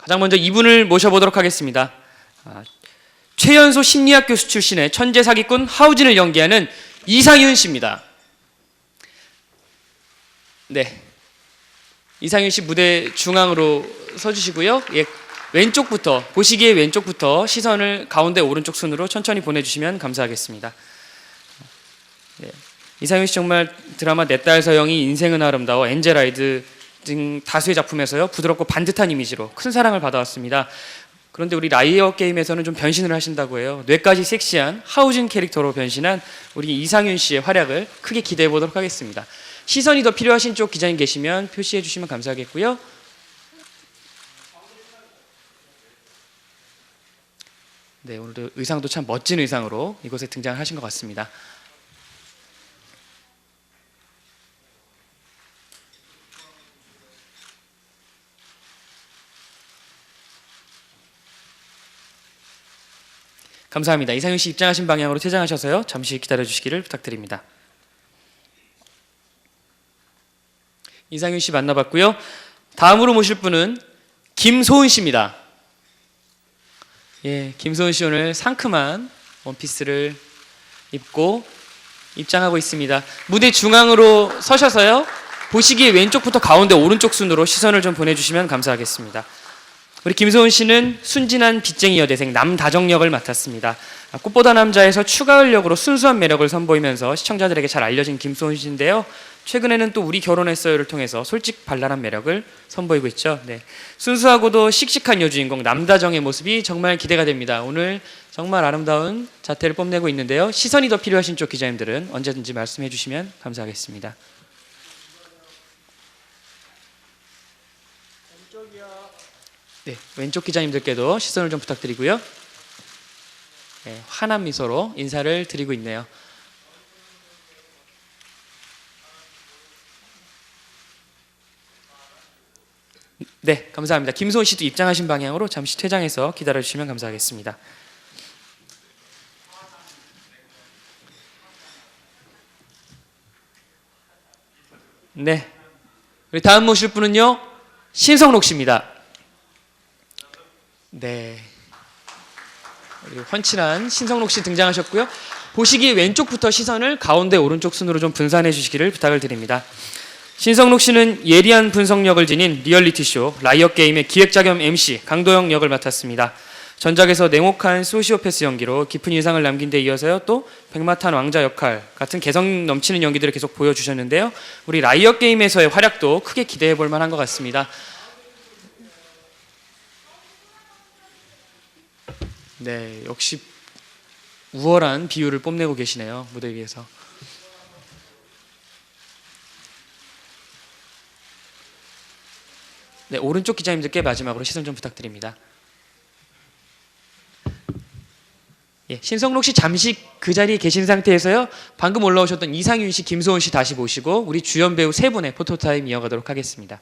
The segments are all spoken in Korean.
가장 먼저 이분을 모셔보도록 하겠습니다. 최연소 심리학 교수 출신의 천재 사기꾼 하우진을 연기하는 이상윤 씨입니다. 네, 이상윤 씨 무대 중앙으로 서주시고요. 예, 왼쪽부터, 보시기에 왼쪽부터 시선을 가운데 오른쪽 순으로 천천히 보내주시면 감사하겠습니다. 네, 이상윤 씨 정말 드라마 내 딸 서영이, 인생은 아름다워, 엔젤아이드 등 다수의 작품에서요 부드럽고 반듯한 이미지로 큰 사랑을 받아왔습니다. 그런데 우리 라이어 게임에서는 좀 변신을 하신다고 해요. 뇌까지 섹시한 하우진 캐릭터로 변신한 우리 이상윤 씨의 활약을 크게 기대해 보도록 하겠습니다. 시선이 더 필요하신 쪽 기자님 계시면 표시해 주시면 감사하겠고요. 네, 오늘도 의상도 참 멋진 의상으로 이곳에 등장하신 것 같습니다. 감사합니다. 이상윤 씨 입장하신 방향으로 퇴장하셔서요. 잠시 기다려 주시기를 부탁드립니다. 이상윤 씨 만나봤고요. 다음으로 모실 분은 김소은 씨입니다. 예, 김소은 씨 오늘 상큼한 원피스를 입고 입장하고 있습니다. 무대 중앙으로 서셔서요. 보시기에 왼쪽부터 가운데 오른쪽 순으로 시선을 좀 보내주시면 감사하겠습니다. 우리 김소은 씨는 순진한 빚쟁이 여대생 남다정 역을 맡았습니다. 꽃보다 남자에서 추가을 역으로 순수한 매력을 선보이면서 시청자들에게 잘 알려진 김소은 씨인데요. 최근에는 또 우리 결혼했어요를 통해서 솔직발랄한 매력을 선보이고 있죠. 네, 순수하고도 씩씩한 여주인공 남다정의 모습이 정말 기대가 됩니다. 오늘 정말 아름다운 자태를 뽐내고 있는데요. 시선이 더 필요하신 쪽 기자님들은 언제든지 말씀해 주시면 감사하겠습니다. 네, 왼쪽 기자님들께도 시선을 좀 부탁드리고요. 네, 환한 미소로 인사를 드리고 있네요. 네, 감사합니다. 김소은 씨도 입장하신 방향으로 잠시 퇴장해서 기다려주시면 감사하겠습니다. 네, 우리 다음 모실 분은요, 신성록 씨입니다. 네, 우리 훤칠한 신성록 씨 등장하셨고요. 보시기에 왼쪽부터 시선을 가운데 오른쪽 순으로 좀 분산해 주시기를 부탁을 드립니다. 신성록 씨는 예리한 분석력을 지닌 리얼리티쇼 라이어 게임의 기획자 겸 MC 강도영 역을 맡았습니다. 전작에서 냉혹한 소시오패스 연기로 깊은 인상을 남긴 데 이어서요, 또 백마탄 왕자 역할 같은 개성 넘치는 연기들을 계속 보여주셨는데요. 우리 라이어 게임에서의 활약도 크게 기대해 볼 만한 것 같습니다. 네, 역시 우월한 비율을 뽐내고 계시네요. 무대 위에서. 네, 오른쪽 기자님들께 마지막으로 시선 좀 부탁드립니다. 예, 신성록 씨 잠시 그 자리에 계신 상태에서요, 방금 올라오셨던 이상윤 씨, 김소은 씨 다시 모시고 우리 주연 배우 세 분의 포토타임 이어가도록 하겠습니다.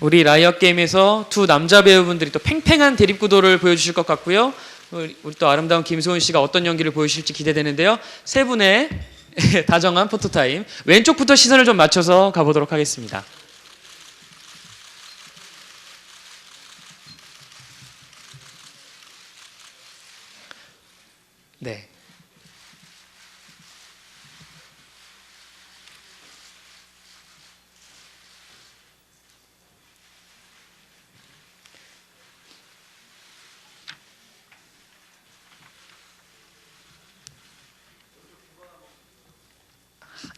우리 라이어 게임에서 두 남자 배우분들이 또 팽팽한 대립구도를 보여주실 것 같고요. 우리 또 아름다운 김소은 씨가 어떤 연기를 보여주실지 기대되는데요. 세 분의 다정한 포토타임, 왼쪽부터 시선을 좀 맞춰서 가보도록 하겠습니다. 네.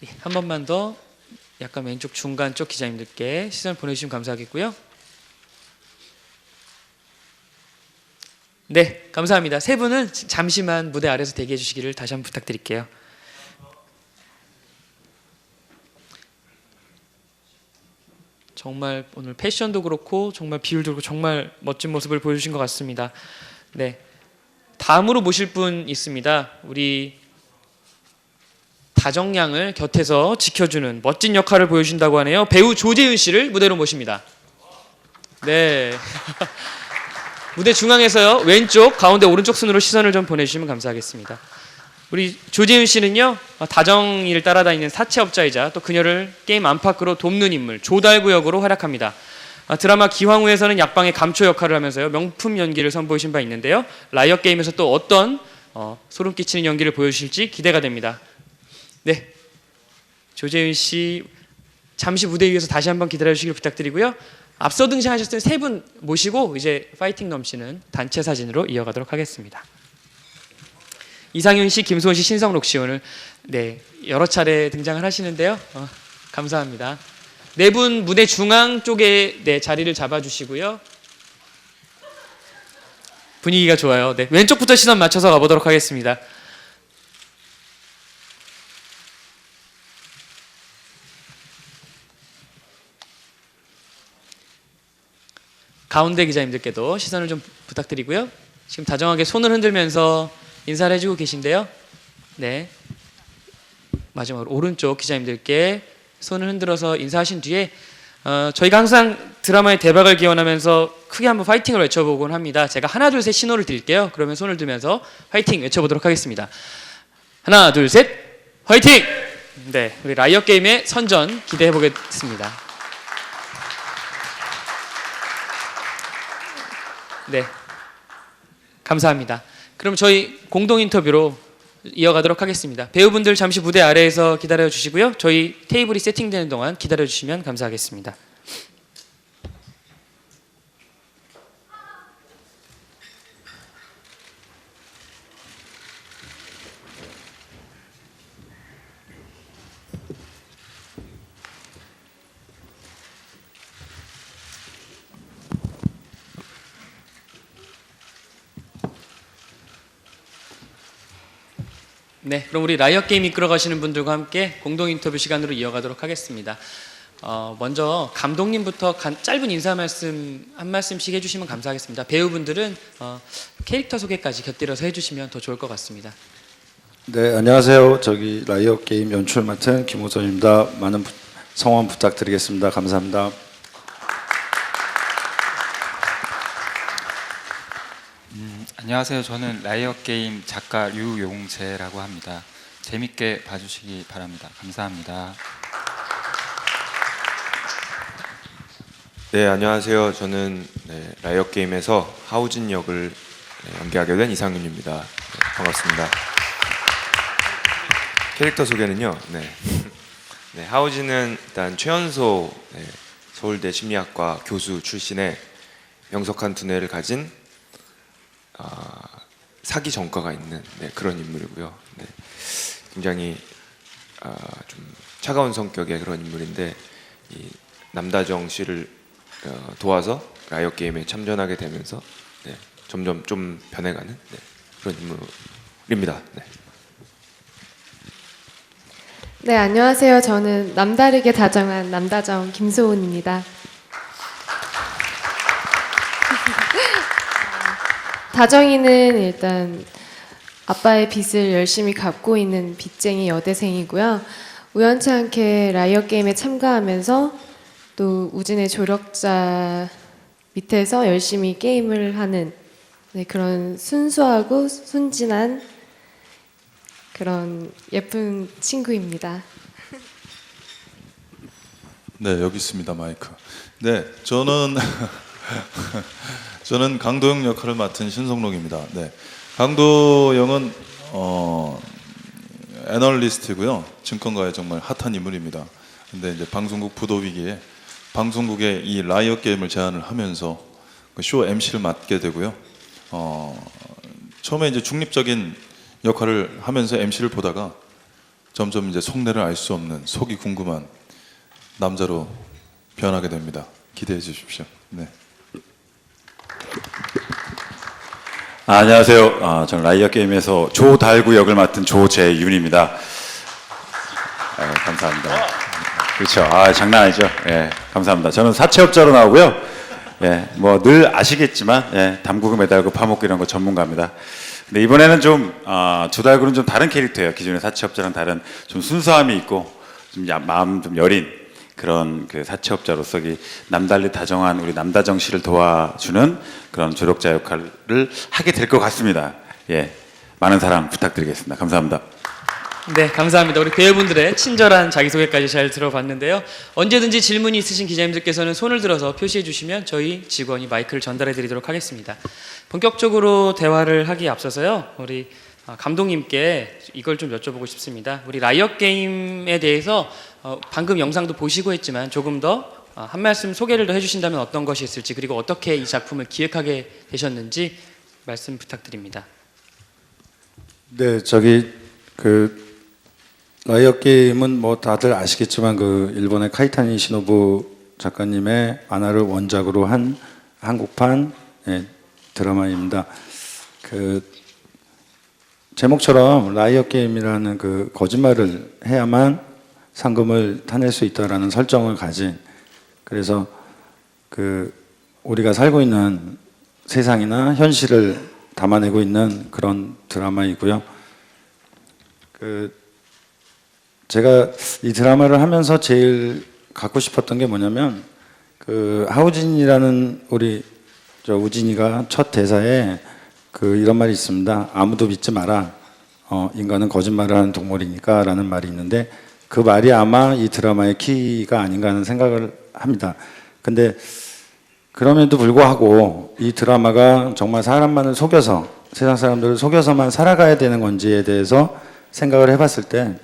예, 한 번만 더 약간 왼쪽 중간 쪽 기자님들께 시선을 보내주시면 감사하겠고요. 네, 감사합니다. 세 분은 잠시만 무대 아래에서 대기해 주시기를 다시 한번 부탁드릴게요. 정말 오늘 패션도 그렇고 정말 비율도 그렇고 정말 멋진 모습을 보여주신 것 같습니다. 네, 다음으로 모실 분 있습니다. 우리 다정양을 곁에서 지켜주는 멋진 역할을 보여준다고 하네요. 배우 조재윤 씨를 무대로 모십니다. 네. 무대 중앙에서요, 왼쪽, 가운데, 오른쪽 순으로 시선을 좀 보내주시면 감사하겠습니다. 우리 조재윤 씨는요, 다정이를 따라다니는 사채업자이자 또 그녀를 게임 안팎으로 돕는 인물 조달구 역으로 활약합니다. 드라마 기황후에서는 약방의 감초 역할을 하면서요 명품 연기를 선보이신 바 있는데요. 라이엇 게임에서 또 어떤 소름 끼치는 연기를 보여주실지 기대가 됩니다. 네, 조재윤 씨 잠시 무대 위에서 다시 한번 기다려 주시길 부탁드리고요. 앞서 등장하셨던 세 분 모시고 이제 파이팅 넘치는 단체 사진으로 이어가도록 하겠습니다. 이상윤 씨, 김소은 씨, 신성록 씨 오늘 여러 차례 등장을 하시는데요. 감사합니다. 네 분 무대 중앙 쪽에 자리를 잡아주시고요. 분위기가 좋아요. 네, 왼쪽부터 시선 맞춰서 가보도록 하겠습니다. 가운데 기자님들께도 시선을 좀 부탁드리고요. 지금 다정하게 손을 흔들면서 인사를 해주고 계신데요. 네, 마지막으로 오른쪽 기자님들께 손을 흔들어서 인사하신 뒤에 저희가 항상 드라마의 대박을 기원하면서 크게 한번 파이팅을 외쳐보곤 합니다. 제가 하나 둘 셋 신호를 드릴게요. 그러면 손을 들면서 파이팅 외쳐보도록 하겠습니다. 하나 둘 셋 파이팅! 네, 우리 라이엇 게임의 선전 기대해 보겠습니다. 네, 감사합니다. 그럼 저희 공동 인터뷰로 이어가도록 하겠습니다. 배우분들 잠시 무대 아래에서 기다려 주시고요. 저희 테이블이 세팅되는 동안 기다려 주시면 감사하겠습니다. 네, 그럼 우리 라이엇 게임 이끌어 가시는 분들과 함께 공동 인터뷰 시간으로 이어가도록 하겠습니다. 먼저 감독님부터 짧은 인사 말씀 한 말씀씩 해주시면 감사하겠습니다. 배우분들은 캐릭터 소개까지 곁들여서 해주시면 더 좋을 것 같습니다. 네, 안녕하세요. 저기 라이엇 게임 연출 맡은 김호선입니다. 많은 성원 부탁드리겠습니다. 감사합니다. 안녕하세요. 저는 라이엇 게임 작가 류용재라고 합니다. 재밌게 봐주시기 바랍니다. 감사합니다. 네, 안녕하세요. 저는 라이엇 게임에서 하우진 역을 연기하게 된 이상윤입니다. 네, 반갑습니다. 캐릭터 소개는요. 네, 하우진은 일단 최연소 서울대 심리학과 교수 출신의 명석한 두뇌를 가진 사기 전과가 있는 그런 인물이고요. 네, 굉장히 좀 차가운 성격의 그런 인물인데 이 남다정 씨를 도와서 라이엇 게임에 참전하게 되면서 점점 좀 변해가는 그런 인물입니다. 네, 안녕하세요. 저는 남다르게 다정한 남다정 김소은입니다. 다정이는 일단 아빠의 빚을 열심히 갚고 있는 빚쟁이 여대생이고요. 우연치 않게 라이엇 게임에 참가하면서 또 우진의 조력자 밑에서 열심히 게임을 하는 그런 순수하고 순진한 그런 예쁜 친구입니다. 네, 여기 있습니다. 마이크. 네, 저는 강도영 역할을 맡은 신성록입니다. 네, 강도영은 애널리스트고요. 증권가의 정말 핫한 인물입니다. 근데 이제 방송국 부도 위기에 방송국에 이 라이엇 게임을 제안을 하면서 그 쇼 MC를 맡게 되고요. 처음에 이제 중립적인 역할을 하면서 MC를 보다가 점점 이제 속내를 알 수 없는 속이 궁금한 남자로 변하게 됩니다. 기대해 주십시오. 네. 안녕하세요. 저는 라이엇 게임에서 조달구 역을 맡은 조재윤입니다. 감사합니다. 그렇죠. 장난 아니죠. 예, 감사합니다. 저는 사채업자로 나오고요. 예, 뭐 늘 아시겠지만 담그고 매달고 파먹고 이런 거 전문가입니다. 근데 이번에는 좀 조달구는 좀 다른 캐릭터예요. 기존의 사채업자랑 다른 좀 순수함이 있고 좀 마음 좀 여린 그런 그 사채업자로서 남달리 다정한 우리 남다정 씨를 도와주는 그런 조력자 역할을 하게 될 것 같습니다. 예, 많은 사랑 부탁드리겠습니다. 감사합니다. 네, 감사합니다. 우리 배우분들의 친절한 자기소개까지 잘 들어봤는데요. 언제든지 질문이 있으신 기자님들께서는 손을 들어서 표시해 주시면 저희 직원이 마이크를 전달해 드리도록 하겠습니다. 본격적으로 대화를 하기에 앞서서요. 우리 감독님께 이걸 좀 여쭤보고 싶습니다. 우리 라이엇 게임에 대해서 방금 영상도 보시고 했지만 조금 더 한 말씀 소개를 더 해주신다면 어떤 것이 있을지, 그리고 어떻게 이 작품을 기획하게 되셨는지 말씀 부탁드립니다. 네, 저기 그 라이엇 게임은 뭐 다들 아시겠지만 그 일본의 카이타니 시노부 작가님의 만화를 원작으로 한 한국판 드라마입니다. 그 제목처럼 라이엇 게임이라는 그 거짓말을 해야만 상금을 타낼 수 있다라는 설정을 가진, 그래서 그 우리가 살고 있는 세상이나 현실을 담아내고 있는 그런 드라마이고요. 그 제가 이 드라마를 하면서 제일 갖고 싶었던 게 뭐냐면 그 하우진이라는 우리 저 우진이가 첫 대사에 그 이런 말이 있습니다. 아무도 믿지 마라. 인간은 거짓말을 하는 동물이니까라는 말이 있는데 그 말이 아마 이 드라마의 키가 아닌가 하는 생각을 합니다. 근데 그럼에도 불구하고 이 드라마가 정말 사람만을 속여서, 세상 사람들을 속여서만 살아가야 되는 건지에 대해서 생각을 해봤을 때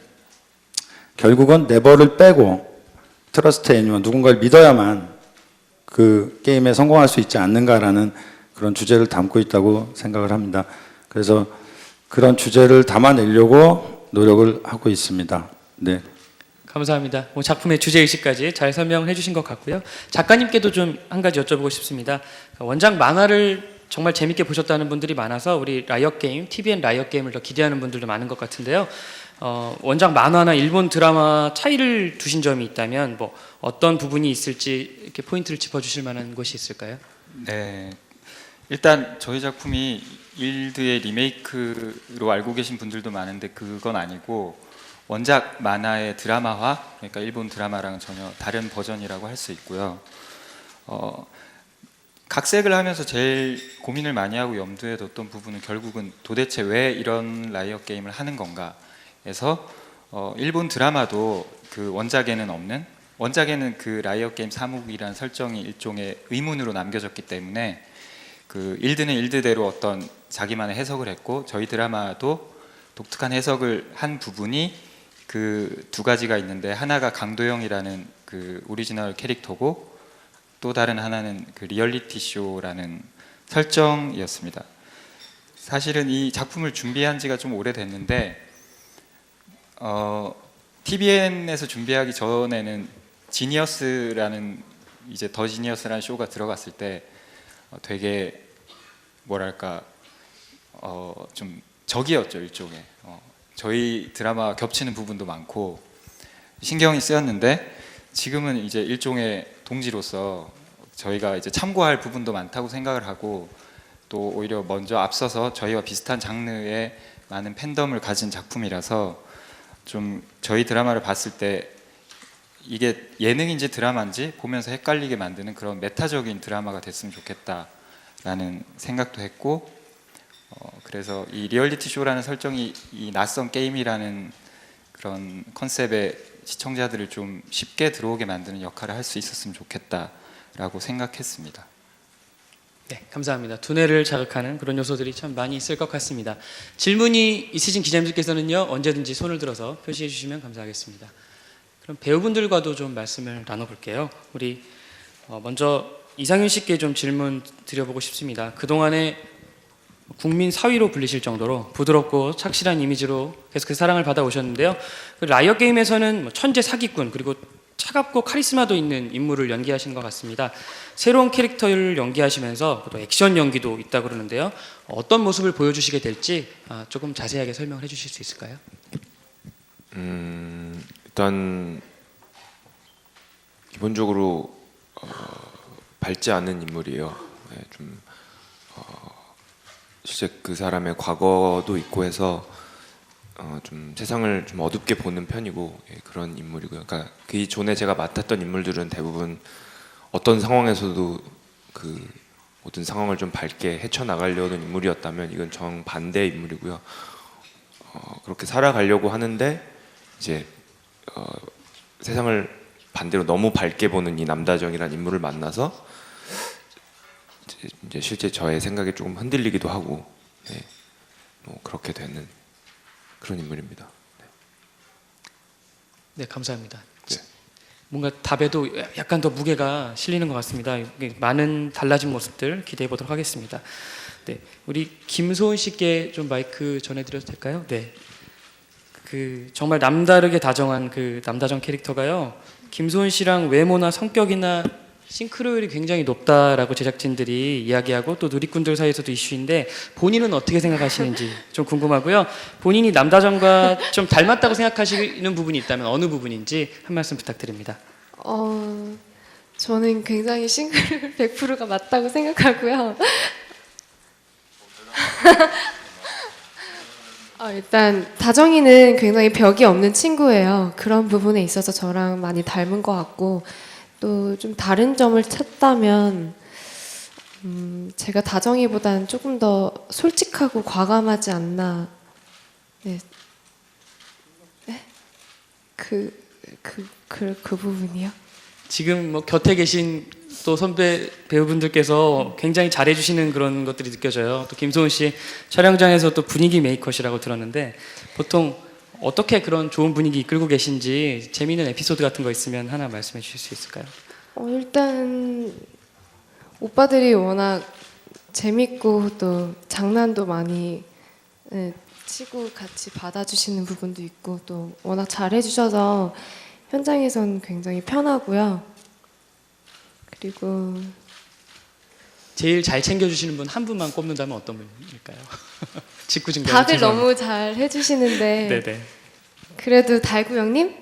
결국은 네버를 빼고 트러스트 애니원, 누군가를 믿어야만 그 게임에 성공할 수 있지 않는가라는 그런 주제를 담고 있다고 생각을 합니다. 그래서 그런 주제를 담아내려고 노력을 하고 있습니다. 네. 감사합니다. 작품의 주제의식까지 잘 설명해 주신 것 같고요. 작가님께도 좀 한 가지 여쭤보고 싶습니다. 원작 만화를 정말 재밌게 보셨다는 분들이 많아서 우리 라이엇 게임, TVN 라이엇 게임을 더 기대하는 분들도 많은 것 같은데요. 원작 만화나 일본 드라마 차이를 두신 점이 있다면 뭐 어떤 부분이 있을지 이렇게 포인트를 짚어주실 만한 것이 있을까요? 네, 일단 저희 작품이 일드의 리메이크로 알고 계신 분들도 많은데 그건 아니고 원작 만화의 드라마화, 그러니까 일본 드라마랑은 전혀 다른 버전이라고 할 수 있고요. 각색을 하면서 제일 고민을 많이 하고 염두에 뒀던 부분은 결국은 도대체 왜 이런 라이엇 게임을 하는 건가 해서 일본 드라마도 그 원작에는 없는, 원작에는 그 라이엇 게임 사무국이라는 설정이 일종의 의문으로 남겨졌기 때문에 그 일드는 일드대로 어떤 자기만의 해석을 했고 저희 드라마도 독특한 해석을 한 부분이 그 두 가지가 있는데 하나가 강도영이라는 그 오리지널 캐릭터고 또 다른 하나는 그 리얼리티 쇼라는 설정이었습니다. 사실은 이 작품을 준비한 지가 좀 오래됐는데 TVN에서 준비하기 전에는 지니어스라는 이제 더 지니어스라는 쇼가 들어갔을 때 되게 뭐랄까 좀 적이었죠 일종의. 저희 드라마 겹치는 부분도 많고 신경이 쓰였는데 지금은 이제 일종의 동지로서 저희가 이제 참고할 부분도 많다고 생각을 하고 또 오히려 먼저 앞서서 저희와 비슷한 장르의 많은 팬덤을 가진 작품이라서 좀 저희 드라마를 봤을 때 이게 예능인지 드라마인지 보면서 헷갈리게 만드는 그런 메타적인 드라마가 됐으면 좋겠다라는 생각도 했고 그래서 이 리얼리티 쇼라는 설정이 이 낯선 게임이라는 그런 컨셉의 시청자들을 좀 쉽게 들어오게 만드는 역할을 할 수 있었으면 좋겠다라고 생각했습니다. 네, 감사합니다. 두뇌를 자극하는 그런 요소들이 참 많이 있을 것 같습니다. 질문이 있으신 기자님들께서는요 언제든지 손을 들어서 표시해 주시면 감사하겠습니다. 그럼 배우분들과도 좀 말씀을 나눠볼게요. 우리 먼저 이상윤 씨께 좀 질문 드려보고 싶습니다. 그동안에 국민 사위로 불리실 정도로 부드럽고 착실한 이미지로 계속해서 사랑을 받아오셨는데요. 라이엇 게임에서는 천재 사기꾼 그리고 차갑고 카리스마도 있는 인물을 연기하신 것 같습니다. 새로운 캐릭터를 연기하시면서 또 액션 연기도 있다고 그러는데요. 어떤 모습을 보여주시게 될지 조금 자세하게 설명을 해주실 수 있을까요? 일단 기본적으로 밝지 않은 인물이에요. 네, 좀 실제 그 사람의 과거도 있고 해서 좀 세상을 좀 어둡게 보는 편이고 그런 인물이고요. 그러니까 그 전에 제가 맡았던 인물들은 대부분 어떤 상황에서도 그 모든 상황을 좀 밝게 헤쳐나가려는 인물이었다면 이건 정반대의 인물이고요. 그렇게 살아가려고 하는데 이제 세상을 반대로 너무 밝게 보는 이 남다정이라는 인물을 만나서 이제 실제 저의 생각이 조금 흔들리기도 하고 네, 뭐 그렇게 되는 그런 인물입니다. 네, 감사합니다. 네. 뭔가 답에도 약간 더 무게가 실리는 것 같습니다. 많은 달라진 모습들 기대해 보도록 하겠습니다. 네, 우리 김소은 씨께 좀 마이크 전해드려도 될까요? 네, 그 정말 남다르게 다정한 그 남다정 캐릭터가요. 김소은 씨랑 외모나 성격이나 싱크로율이 굉장히 높다라고 제작진들이 이야기하고 또 누리꾼들 사이에서도 이슈인데 본인은 어떻게 생각하시는지 좀 궁금하고요. 본인이 남다정과 좀 닮았다고 생각하시는 부분이 있다면 어느 부분인지 한 말씀 부탁드립니다. 저는 굉장히 싱글 100%가 맞다고 생각하고요. 일단 다정이는 굉장히 벽이 없는 친구예요. 그런 부분에 있어서 저랑 많이 닮은 것 같고 또 좀 다른 점을 찾다면 제가 다정이보다는 조금 더 솔직하고 과감하지 않나. 네. 네? 그 부분이요? 지금 뭐 곁에 계신 또 선배 배우분들께서 굉장히 잘해주시는 그런 것들이 느껴져요. 또 김소은 씨 촬영장에서 또 분위기 메이커시라고 들었는데 보통 어떻게 그런 좋은 분위기 이끌고 계신지 재미있는 에피소드 같은 거 있으면 하나 말씀해 주실 수 있을까요? 일단 오빠들이 워낙 재밌고 또 장난도 많이 치고 같이 받아주시는 부분도 있고 또 워낙 잘해주셔서 현장에선 굉장히 편하고요. 그리고 제일 잘 챙겨주시는 분 한 분만 꼽는다면 어떤 분일까요? 직구증명 다들 너무 잘 해주시는데 네네. 그래도 달구 형님?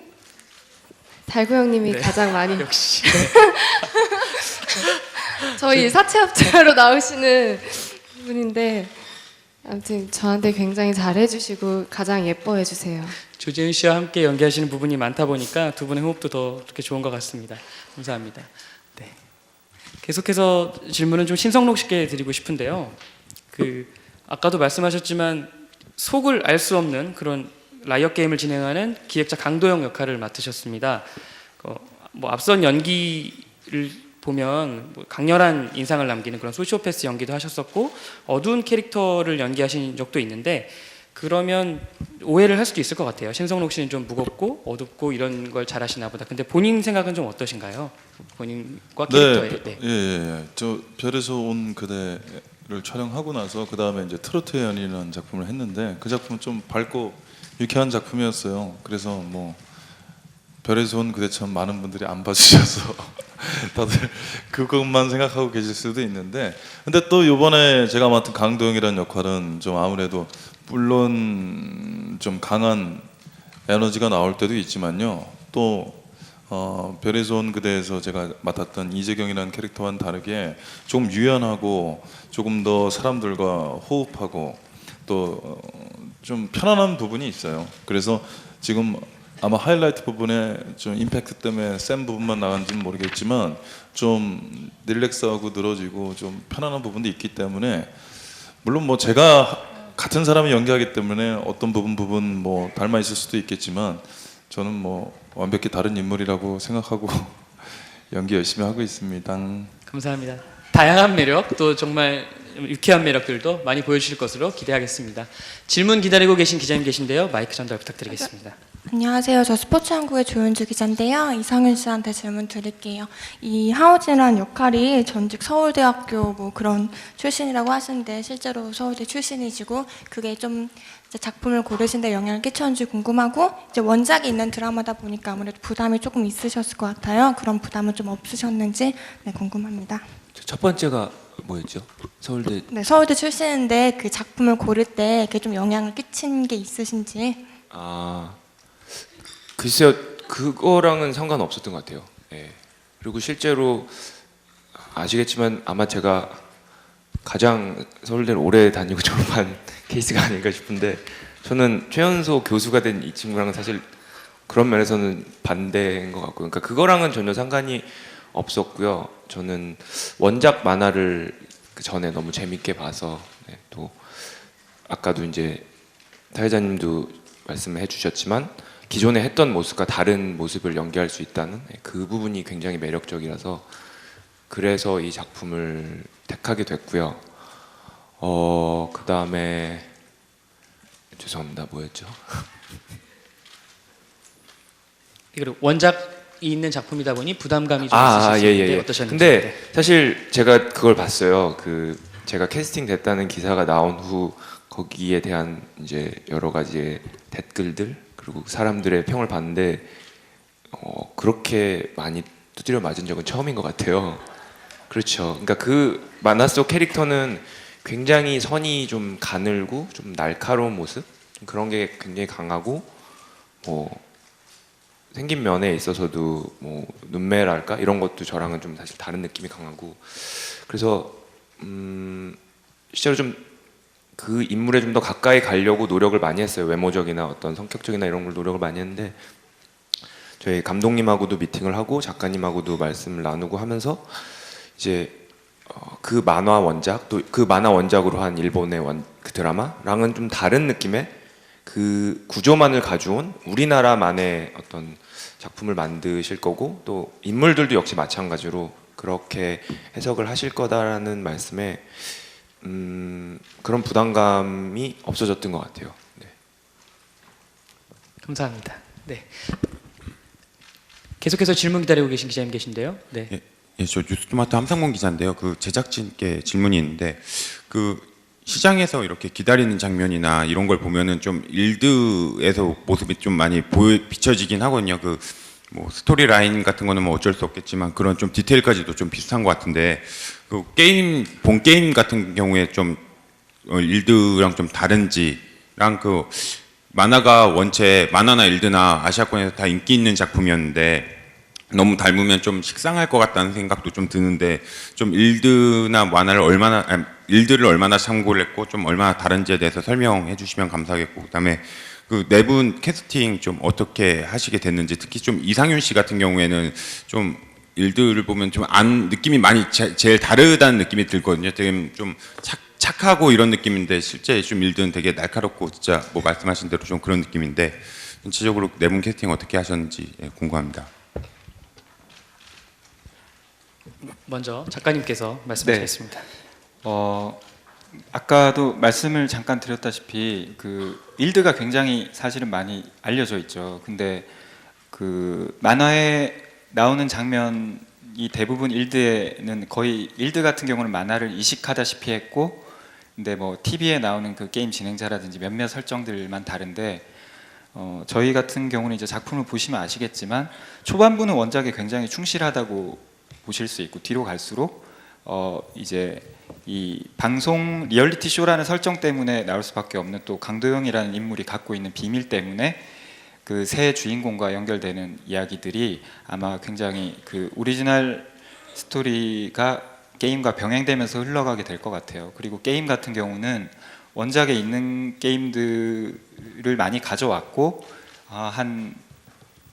달구 형님이 네. 가장 많이 역시 저희 사채업자로 나오시는 분인데 아무튼 저한테 굉장히 잘 해주시고 가장 예뻐해 주세요. 조재훈 씨와 함께 연기하시는 부분이 많다 보니까 두 분의 호흡도 더 그렇게 좋은 것 같습니다. 감사합니다. 네. 계속해서 질문은 좀 신성록 씨께 드리고 싶은데요. 그 아까도 말씀하셨지만 속을 알 수 없는 그런 라이엇 게임을 진행하는 기획자 강도영 역할을 맡으셨습니다. 뭐 앞선 연기를 보면 뭐 강렬한 인상을 남기는 그런 소시오패스 연기도 하셨었고 어두운 캐릭터를 연기하신 적도 있는데 그러면 오해를 할 수도 있을 것 같아요. 신성록 씨는 좀 무겁고 어둡고 이런 걸 잘하시나 보다. 근데 본인 생각은 좀 어떠신가요? 본인과 캐릭터에. 네. 예. 저 별에서 온 그대를 촬영하고 나서 그 다음에 이제 트로트의 연인이라는 작품을 했는데 그 작품은 좀 밝고 유쾌한 작품이었어요. 그래서 뭐 별에서 온 그대처럼 많은 분들이 안 봐주셔서 다들 그것만 생각하고 계실 수도 있는데 근데 또 이번에 제가 맡은 강도영이라는 역할은 좀 아무래도 물론 좀 강한 에너지가 나올 때도 있지만요. 또 별에서 온 그대에서 제가 맡았던 이재경이라는 캐릭터와는 다르게 조금 유연하고 조금 더 사람들과 호흡하고 또 좀 편안한 부분이 있어요. 그래서 지금 아마 하이라이트 부분에 좀 임팩트 때문에 센 부분만 나간지는 모르겠지만 좀 릴렉스하고 늘어지고 좀 편안한 부분도 있기 때문에 물론 뭐 제가 같은 사람이 연기하기 때문에 어떤 부분 뭐 닮아 있을 수도 있겠지만 저는 뭐 완벽히 다른 인물이라고 생각하고 연기 열심히 하고 있습니다. 감사합니다. 다양한 매력 또 정말 유쾌한 매력들도 많이 보여주실 것으로 기대하겠습니다. 질문 기다리고 계신 기자님 계신데요. 마이크 전달 부탁드리겠습니다. 안녕하세요. 저 스포츠한국의 조윤주 기자인데요. 이상윤 씨한테 질문 드릴게요. 이 하오진이라는 역할이 전직 서울대학교 뭐 그런 출신이라고 하시는데 실제로 서울대 출신이시고 그게 좀 이제 작품을 고르신 데 영향을 끼쳤는지 궁금하고 이제 원작이 있는 드라마다 보니까 아무래도 부담이 조금 있으셨을 것 같아요. 그런 부담은 좀 없으셨는지 궁금합니다. 첫 번째가 뭐였죠? 서울대. 네, 서울대 출신인데 그 작품을 고를 때 그게 좀 영향을 끼친 게 있으신지. 글쎄요, 그거랑은 상관없었던 것 같아요. 예. 그리고 실제로 아시겠지만 아마 제가 가장 서울대를 오래 다니고 졸업한 케이스가 아닐까 싶은데 저는 최연소 교수가 된 이 친구랑은 사실 그런 면에서는 반대인 것 같고요. 그러니까 그거랑은 전혀 상관이 없었고요. 저는 원작 만화를 그 전에 너무 재밌게 봐서 네, 또 아까도 이제 사회자님도 말씀해 주셨지만 기존에 했던 모습과 다른 모습을 연기할 수 있다는 그 부분이 굉장히 매력적이라서 그래서 이 작품을 택하게 됐고요. 그 다음에 죄송합니다. 뭐였죠? 그리고 원작이 있는 작품이다 보니 부담감이 좀 있으실 수 있는데 어떠셨는지. 근데 사실 제가 그걸 봤어요. 그 제가 캐스팅 됐다는 기사가 나온 후 거기에 대한 이제 여러 가지의 댓글들 그리고 사람들의 평을 봤는데 그렇게 많이 두드려 맞은 적은 처음인 것 같아요. 그렇죠. 그러니까 그 만화 속 캐릭터는 굉장히 선이 좀 가늘고 좀 날카로운 모습 그런 게 굉장히 강하고 뭐 생긴 면에 있어서도 뭐 눈매랄까 이런 것도 저랑은 좀 사실 다른 느낌이 강하고 그래서 실제로 좀 그 인물에 좀 더 가까이 가려고 노력을 많이 했어요. 외모적이나 어떤 성격적이나 이런 걸 노력을 많이 했는데 저희 감독님하고도 미팅을 하고 작가님하고도 말씀을 나누고 하면서 이제 그 만화 원작 또 그 만화 원작으로 한 일본의 그 드라마랑은 좀 다른 느낌의 그 구조만을 가져온 우리나라만의 어떤 작품을 만드실 거고 또 인물들도 역시 마찬가지로 그렇게 해석을 하실 거다라는 말씀에 그런 부담감이 없어졌던 것 같아요. 네. 감사합니다. 네. 계속해서 질문 기다리고 계신 기자님 계신데요. 네. 예, 저 뉴스토마토 함상곤 기자인데요. 그 제작진께 질문이 있는데 그 시장에서 이렇게 기다리는 장면이나 이런 걸 보면은 좀 일드에서 모습이 좀 많이 비춰지긴 하거든요. 그 뭐 스토리 라인 같은 거는 뭐 어쩔 수 없겠지만 그런 좀 디테일까지도 좀 비슷한 것 같은데 그 본 게임 같은 경우에 좀 일드랑 좀 다른지랑 그 만화가 원체 만화나 일드나 아시아권에서 다 인기 있는 작품이었는데 너무 닮으면 좀 식상할 것 같다는 생각도 좀 드는데 좀 일드나 만화를 일드를 얼마나 참고를 했고 좀 얼마나 다른지에 대해서 설명해 주시면 감사하겠고 그다음에 그 네 분 캐스팅 좀 어떻게 하시게 됐는지 특히 좀 이상윤 씨 같은 경우에는 좀 일들을 보면 좀 느낌이 많이 제일 다르다는 느낌이 들거든요. 되게 좀 착하고 이런 느낌인데 실제 좀 일들은 되게 날카롭고 진짜 뭐 말씀하신 대로 좀 그런 느낌인데 전체적으로 네 분 캐스팅 어떻게 하셨는지 궁금합니다. 먼저 작가님께서 말씀하시겠습니다. 아까도 말씀을 잠깐 드렸다시피 그 일드가 굉장히 사실은 많이 알려져 있죠. 근데 그 만화에 나오는 장면이 대부분 일드에는 거의 일드 같은 경우는 만화를 이식하다시피 했고, 근데 뭐 TV에 나오는 그 게임 진행자라든지 몇몇 설정들만 다른데 저희 같은 경우는 이제 작품을 보시면 아시겠지만 초반부는 원작에 굉장히 충실하다고 보실 수 있고 뒤로 갈수록 이제 이 방송 리얼리티 쇼라는 설정 때문에 나올 수밖에 없는 또 강도영이라는 인물이 갖고 있는 비밀 때문에 그 새 주인공과 연결되는 이야기들이 아마 굉장히 그 오리지널 스토리가 게임과 병행되면서 흘러가게 될 것 같아요. 그리고 게임 같은 경우는 원작에 있는 게임들을 많이 가져왔고 한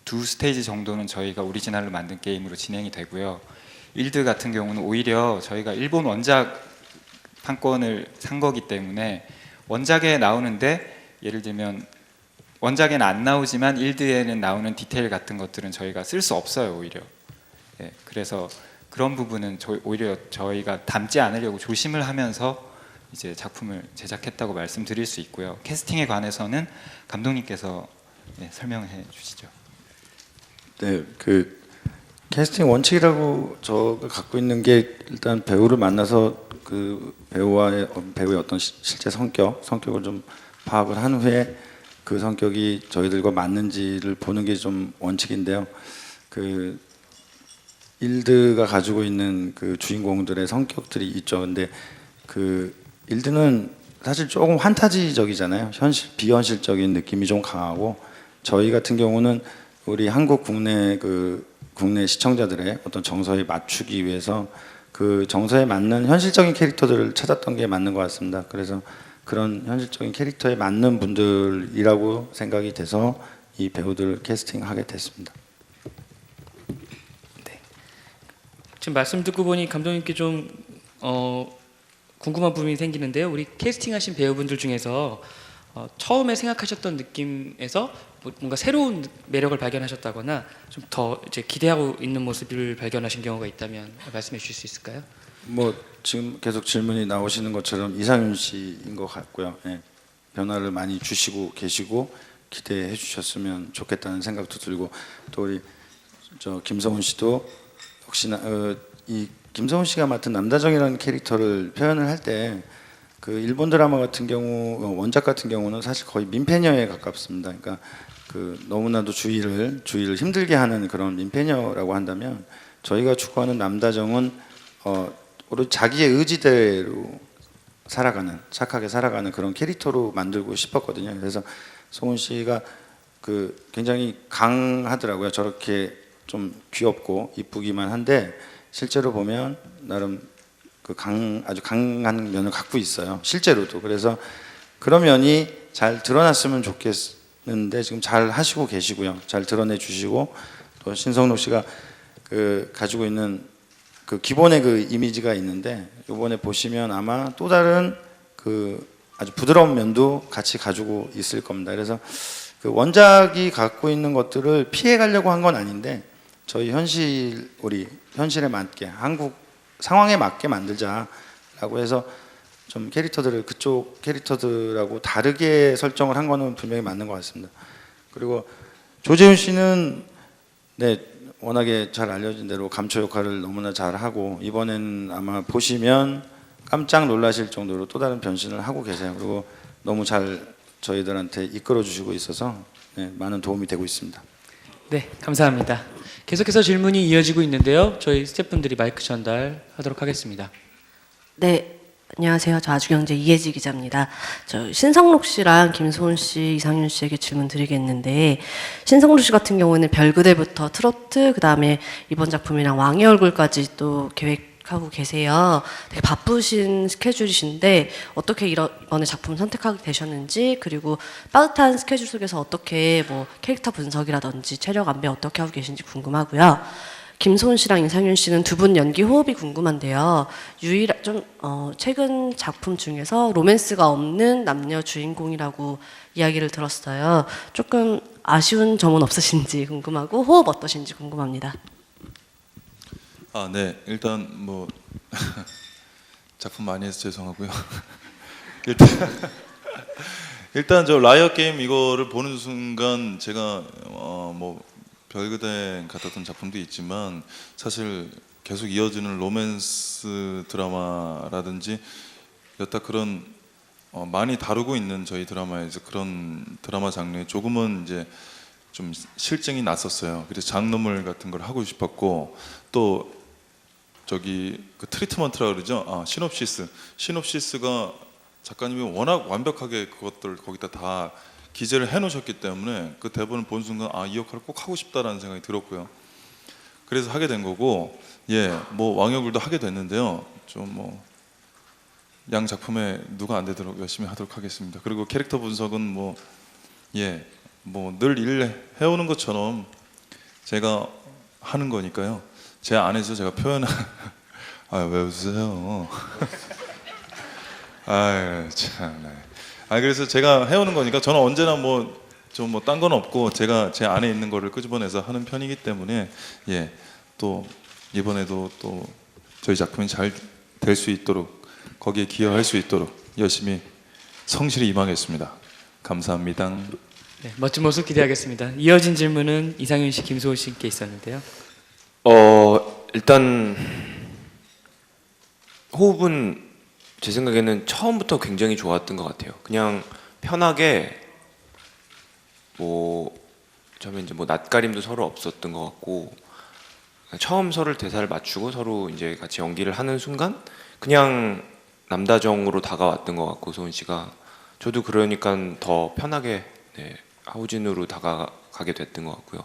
2스테이지 정도는 저희가 오리지널로 만든 게임으로 진행이 되고요. 일드 같은 경우는 오히려 저희가 일본 원작 판권을 산 거기 때문에 원작에 나오는데 예를 들면 원작에는 안 나오지만 일드에는 나오는 디테일 같은 것들은 저희가 쓸 수 없어요. 오히려. 예, 그래서 그런 부분은 오히려 저희가 담지 않으려고 조심을 하면서 이제 작품을 제작했다고 말씀드릴 수 있고요. 캐스팅에 관해서는 감독님께서 설명해 주시죠. 네, 그 캐스팅 원칙이라고 저가 갖고 있는 게 일단 배우를 만나서 그 배우의 어떤 실제 성격을 좀 파악을 한 후에 그 성격이 저희들과 맞는지를 보는 게 좀 원칙인데요. 그 일드가 가지고 있는 그 주인공들의 성격들이 있죠. 근데 그 일드는 사실 조금 환타지적이잖아요. 비현실적인 느낌이 좀 강하고 저희 같은 경우는 우리 한국 국내 시청자들의 어떤 정서에 맞추기 위해서 그 정서에 맞는 현실적인 캐릭터들을 찾았던 게 맞는 것 같습니다. 그래서 그런 현실적인 캐릭터에 맞는 분들이라고 생각이 돼서 이 배우들 캐스팅하게 됐습니다. 네. 지금 말씀 듣고 보니 감독님께 좀 궁금한 부분이 생기는데요. 우리 캐스팅하신 배우분들 중에서 처음에 생각하셨던 느낌에서 뭔가 새로운 매력을 발견하셨다거나 좀 더 이제 기대하고 있는 모습을 발견하신 경우가 있다면 말씀해 주실 수 있을까요? 뭐 지금 계속 질문이 나오시는 것처럼 이상윤 씨인 것 같고요. 예. 변화를 많이 주시고 계시고 기대해 주셨으면 좋겠다는 생각도 들고, 또 우리 김성훈 씨도 혹시나 이 김성훈 씨가 맡은 남다정이라는 캐릭터를 표현을 할 때 그 일본 드라마 같은 경우 원작 같은 경우는 사실 거의 민폐녀에 가깝습니다. 그러니까 그 너무나도 주위를 힘들게 하는 그런 민폐녀라고 한다면, 저희가 추구하는 남다정은 오로지 자기의 의지대로 살아가는, 착하게 살아가는 그런 캐릭터로 만들고 싶었거든요. 그래서 성훈 씨가 그 굉장히 강하더라고요. 저렇게 좀 귀엽고 이쁘기만 한데 실제로 보면 나름 그 아주 강한 면을 갖고 있어요. 실제로도. 그래서 그런 면이 잘 드러났으면 좋겠는데 지금 잘 하시고 계시고요. 잘 드러내 주시고, 또 신성록 씨가 그 가지고 있는 그 기본의 그 이미지가 있는데 이번에 보시면 아마 또 다른 그 아주 부드러운 면도 같이 가지고 있을 겁니다. 그래서 그 원작이 갖고 있는 것들을 피해 가려고 한 건 아닌데 저희 우리 현실에 맞게, 한국 상황에 맞게 만들자라고 해서 좀 캐릭터들을 그쪽 캐릭터들하고 다르게 설정을 한 거는 분명히 맞는 것 같습니다. 그리고 조재훈 씨는 워낙에 잘 알려진 대로 감초 역할을 너무나 잘하고 이번엔 아마 보시면 깜짝 놀라실 정도로 또 다른 변신을 하고 계세요. 그리고 너무 잘 저희들한테 이끌어 주시고 있어서 많은 도움이 되고 있습니다. 네, 감사합니다. 계속해서 질문이 이어지고 있는데요. 저희 스태프분들이 마이크 전달하도록 하겠습니다. 네, 안녕하세요. 저 아주경제 이혜지 기자입니다. 저 신성록 씨랑 김소은 씨, 이상윤 씨에게 질문 드리겠는데, 신성록 씨 같은 경우에는 별그대부터 트로트, 그다음에 이번 작품이랑 왕의 얼굴까지 또 계획하고 계세요. 되게 바쁘신 스케줄이신데 어떻게 이번에 작품 선택하게 되셨는지, 그리고 빠듯한 스케줄 속에서 어떻게 뭐 캐릭터 분석이라든지 체력 안배 어떻게 하고 계신지 궁금하고요. 김소은 씨랑 이상윤 씨는 두 분 연기 호흡이 궁금한데요. 최근 작품 중에서 로맨스가 없는 남녀 주인공이라고 이야기를 들었어요. 조금 아쉬운 점은 없으신지 궁금하고 호흡 어떠신지 궁금합니다. 네, 일단 뭐 작품 많이 해서 죄송하고요. 일단 저 라이어 게임 이거를 보는 순간 제가 뭐 별그대 같았던 작품도 있지만 사실 계속 이어지는 로맨스 드라마라든지 여타 그런 많이 다루고 있는 저희 드라마에서 그런 드라마 장르에 조금은 이제 좀 실증이 났었어요. 그래서 장르물 같은 걸 하고 싶었고, 또 저기 그 트리트먼트라 그러죠. 시놉시스가 작가님이 워낙 완벽하게 그것들 거기다 다 기재를 해놓으셨기 때문에 그 대본을 본 순간 이 역할을 꼭 하고 싶다라는 생각이 들었고요. 그래서 하게 된 거고, 뭐 왕여굴도 하게 됐는데요. 좀 뭐 양 작품에 누가 안 되도록 열심히 하도록 하겠습니다. 그리고 캐릭터 분석은 뭐 늘 일 해오는 것처럼 제가 하는 거니까요. 제 안에서 제가 왜 웃으세요? 참. 그래서 제가 해오는 거니까 저는 언제나 좀 딴 건 없고 제가 제 안에 있는 거를 끄집어내서 하는 편이기 때문에 또 이번에도 또 저희 작품이 잘 될 수 있도록, 거기에 기여할 수 있도록 열심히 성실히 임하겠습니다. 감사합니다. 네, 멋진 모습 기대하겠습니다. 이어진 질문은 이상윤 씨, 김소은 씨께 있었는데요. 일단 호흡은 제 생각에는 처음부터 굉장히 좋았던 것 같아요. 그냥 편하게 처음에 이제 낯가림도 서로 없었던 것 같고, 처음 서로 대사를 맞추고 서로 이제 같이 연기를 하는 순간 그냥 남다정으로 다가왔던 것 같고, 소은 씨가 저도 그러니까 더 편하게 하우진으로 다가가게 됐던 것 같고요.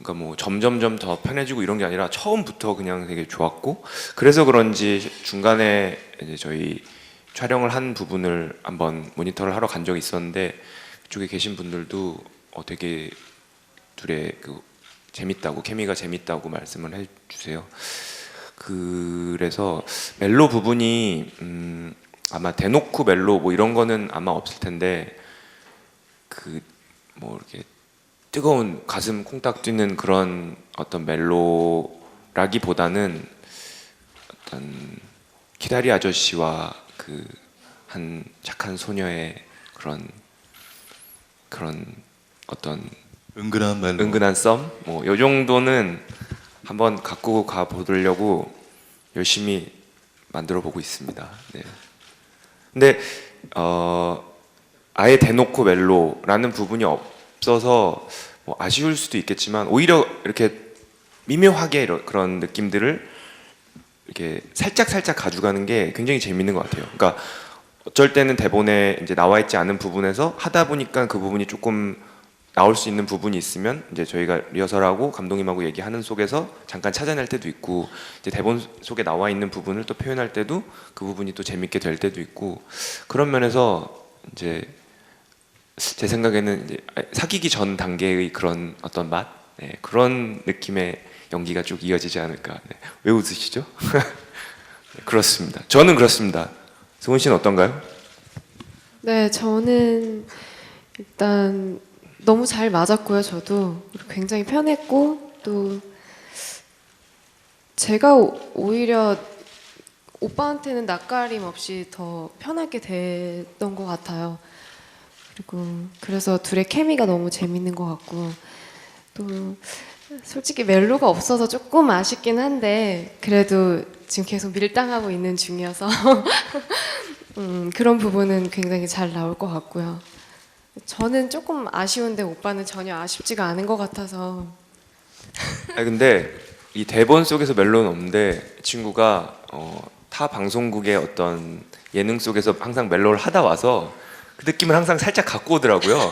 그러니까 점점점 더 편해지고 이런 게 아니라 처음부터 그냥 되게 좋았고, 그래서 그런지 중간에 이제 저희 촬영을 한 부분을 한번 모니터를 하러 간 적이 있었는데 그쪽에 계신 분들도 되게 둘의 그 재밌다고, 케미가 재밌다고 말씀을 해주세요. 그래서 멜로 부분이 아마 대놓고 멜로 뭐 이런 거는 아마 없을 텐데 그 뭐 이렇게 뜨거운 가슴 콩딱 뛰는 그런 어떤 멜로라기보다는 어떤 기다리 아저씨와 그 한 착한 소녀의 그런 어떤 은근한 멜로. 은근한 썸? 뭐 요 정도는 한번 갖고 가 보려고 열심히 만들어 보고 있습니다. 네. 근데 아예 대놓고 멜로라는 부분이 없어서 뭐 아쉬울 수도 있겠지만 오히려 이렇게 미묘하게 그런 느낌들을 이렇게 살짝 가져가는 게 굉장히 재밌는 것 같아요. 그러니까 어쩔 때는 대본에 이제 나와 있지 않은 부분에서 하다 보니까 그 부분이 조금 나올 수 있는 부분이 있으면 이제 저희가 리허설하고 감독님하고 얘기하는 속에서 잠깐 찾아낼 때도 있고 이제 대본 속에 나와 있는 부분을 또 표현할 때도 그 부분이 또 재밌게 될 때도 있고 그런 면에서 이제 제 생각에는 이제 사귀기 전 단계의 그런 어떤 맛 네, 그런 느낌의 연기가 쭉 이어지지 않을까. 네. 왜 웃으시죠? 네, 그렇습니다. 저는 그렇습니다. 승훈 씨는 어떤가요? 네, 저는 일단 너무 잘 맞았고요. 저도 굉장히 편했고 또 제가 오히려 오빠한테는 낯가림 없이 더 편하게 됐던 것 같아요. 그리고 그래서 둘의 케미가 너무 재밌는 것 같고 또 솔직히 멜로가 없어서 조금 아쉽긴 한데 그래도 지금 계속 밀당하고 있는 중이어서 그런 부분은 굉장히 잘 나올 것 같고요. 저는 조금 아쉬운데 오빠는 전혀 아쉽지가 않은 것 같아서. 근데 이 대본 속에서 멜로는 없는데 친구가 타 방송국의 어떤 예능 속에서 항상 멜로를 하다 와서 그 느낌을 항상 살짝 갖고 오더라고요.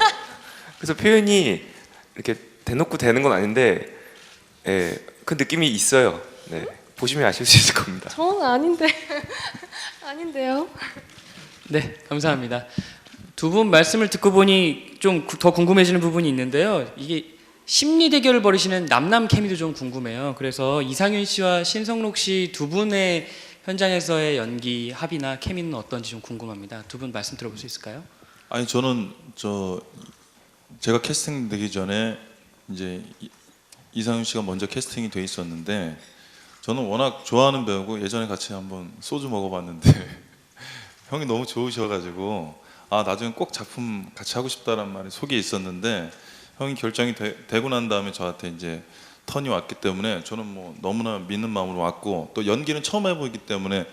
그래서 표현이 이렇게 대놓고 되는 건 아닌데 예, 그 느낌이 있어요. 네, 보시면 아실 수 있을 겁니다. 저는 아닌데. 아닌데요. 네, 감사합니다. 두 분 말씀을 듣고 보니 좀 더 궁금해지는 부분이 있는데요. 이게 심리 대결을 벌이시는 남남 케미도 좀 궁금해요. 그래서 이상윤 씨와 신성록 씨 두 분의 현장에서의 연기 합이나 케미는 어떤지 좀 궁금합니다. 두 분 말씀 들어볼 수 있을까요? 아니 저는 제가 캐스팅 되기 전에 이제 이상윤 씨가 먼저 캐스팅이 돼 있었는데 저는 워낙 좋아하는 배우고 예전에 같이 한번 소주 먹어봤는데 형이 너무 좋으셔가지고 아 나중에 꼭 작품 같이 하고 싶다라는 말이 속에 있었는데 형이 결정이 되고 난 다음에 저한테 이제 턴이 왔기 때문에 저는 뭐 너무나 믿는 마음으로 왔고 또 연기는 처음 해보기 때문에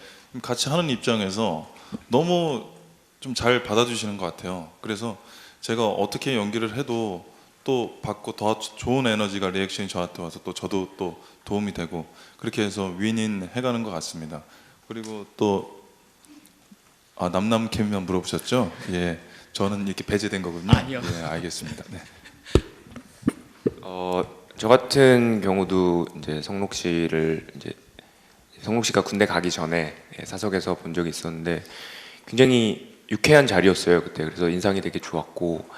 같이 하는 입장에서 너무 좀 잘 받아주시는 것 같아요. 그래서 제가 어떻게 연기를 해도 또 받고 더 좋은 에너지가 리액션이 저한테 와서 또 저도 또 도움이 되고 그렇게 해서 윈윈 해가는 것 같습니다. 그리고 또 남남 케미만 물어보셨죠? 예, 저는 이렇게 배제된 거군요. 아니요. 예, 알겠습니다. 네. 저 같은 경우도 이제 성록 씨가 군대 가기 전에 사석에서 본 적이 있었는데 굉장히 유쾌한 자리였어요 그때. 그래서 인상이 되게 좋았고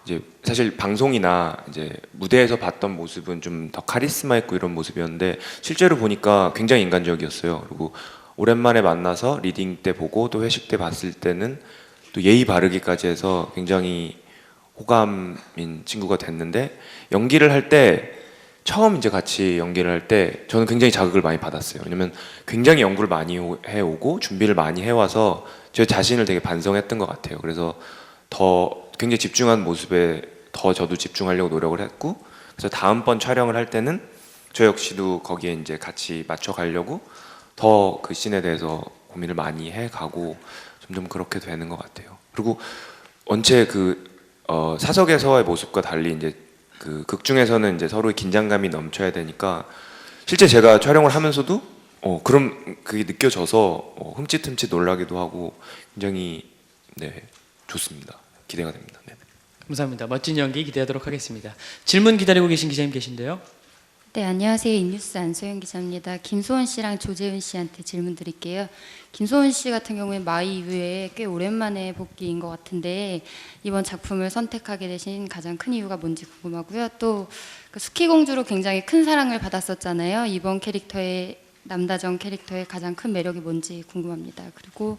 이제 사실 방송이나 이제 무대에서 봤던 모습은 좀 더 카리스마 있고 이런 모습이었는데 실제로 보니까 굉장히 인간적이었어요. 그리고 오랜만에 만나서 리딩 때 보고 또 회식 때 봤을 때는 또 예의 바르기까지 해서 굉장히 호감인 친구가 됐는데 연기를 할 때 처음 이제 같이 연기를 할 때 저는 굉장히 자극을 많이 받았어요. 왜냐면 굉장히 연구를 많이 해오고 준비를 많이 해와서 제 자신을 되게 반성했던 것 같아요. 그래서 더 굉장히 집중한 모습에 더 저도 집중하려고 노력을 했고 그래서 다음번 촬영을 할 때는 저 역시도 거기에 이제 같이 맞춰가려고 더 그 씬에 대해서 고민을 많이 해가고 점점 그렇게 되는 것 같아요. 그리고 원체 사석에서의 모습과 달리 이제 그 극 중에서는 이제 서로의 긴장감이 넘쳐야 되니까 실제 제가 촬영을 하면서도 그럼 그게 느껴져서 흠칫흠칫 놀라기도 하고 굉장히 네 좋습니다. 기대가 됩니다. 네. 감사합니다. 멋진 연기 기대하도록 하겠습니다. 질문 기다리고 계신 기자님 계신데요. 네, 안녕하세요. 인뉴스 안소영 기자입니다. 김소은 씨랑 조재훈 씨한테 질문 드릴게요. 김소은 씨 같은 경우에 마이 이후에 꽤 오랜만에 복귀인 것 같은데 이번 작품을 선택하게 되신 가장 큰 이유가 뭔지 궁금하고요. 또 스키 공주로 굉장히 큰 사랑을 받았었잖아요. 이번 캐릭터에 남다정 캐릭터의 가장 큰 매력이 뭔지 궁금합니다. 그리고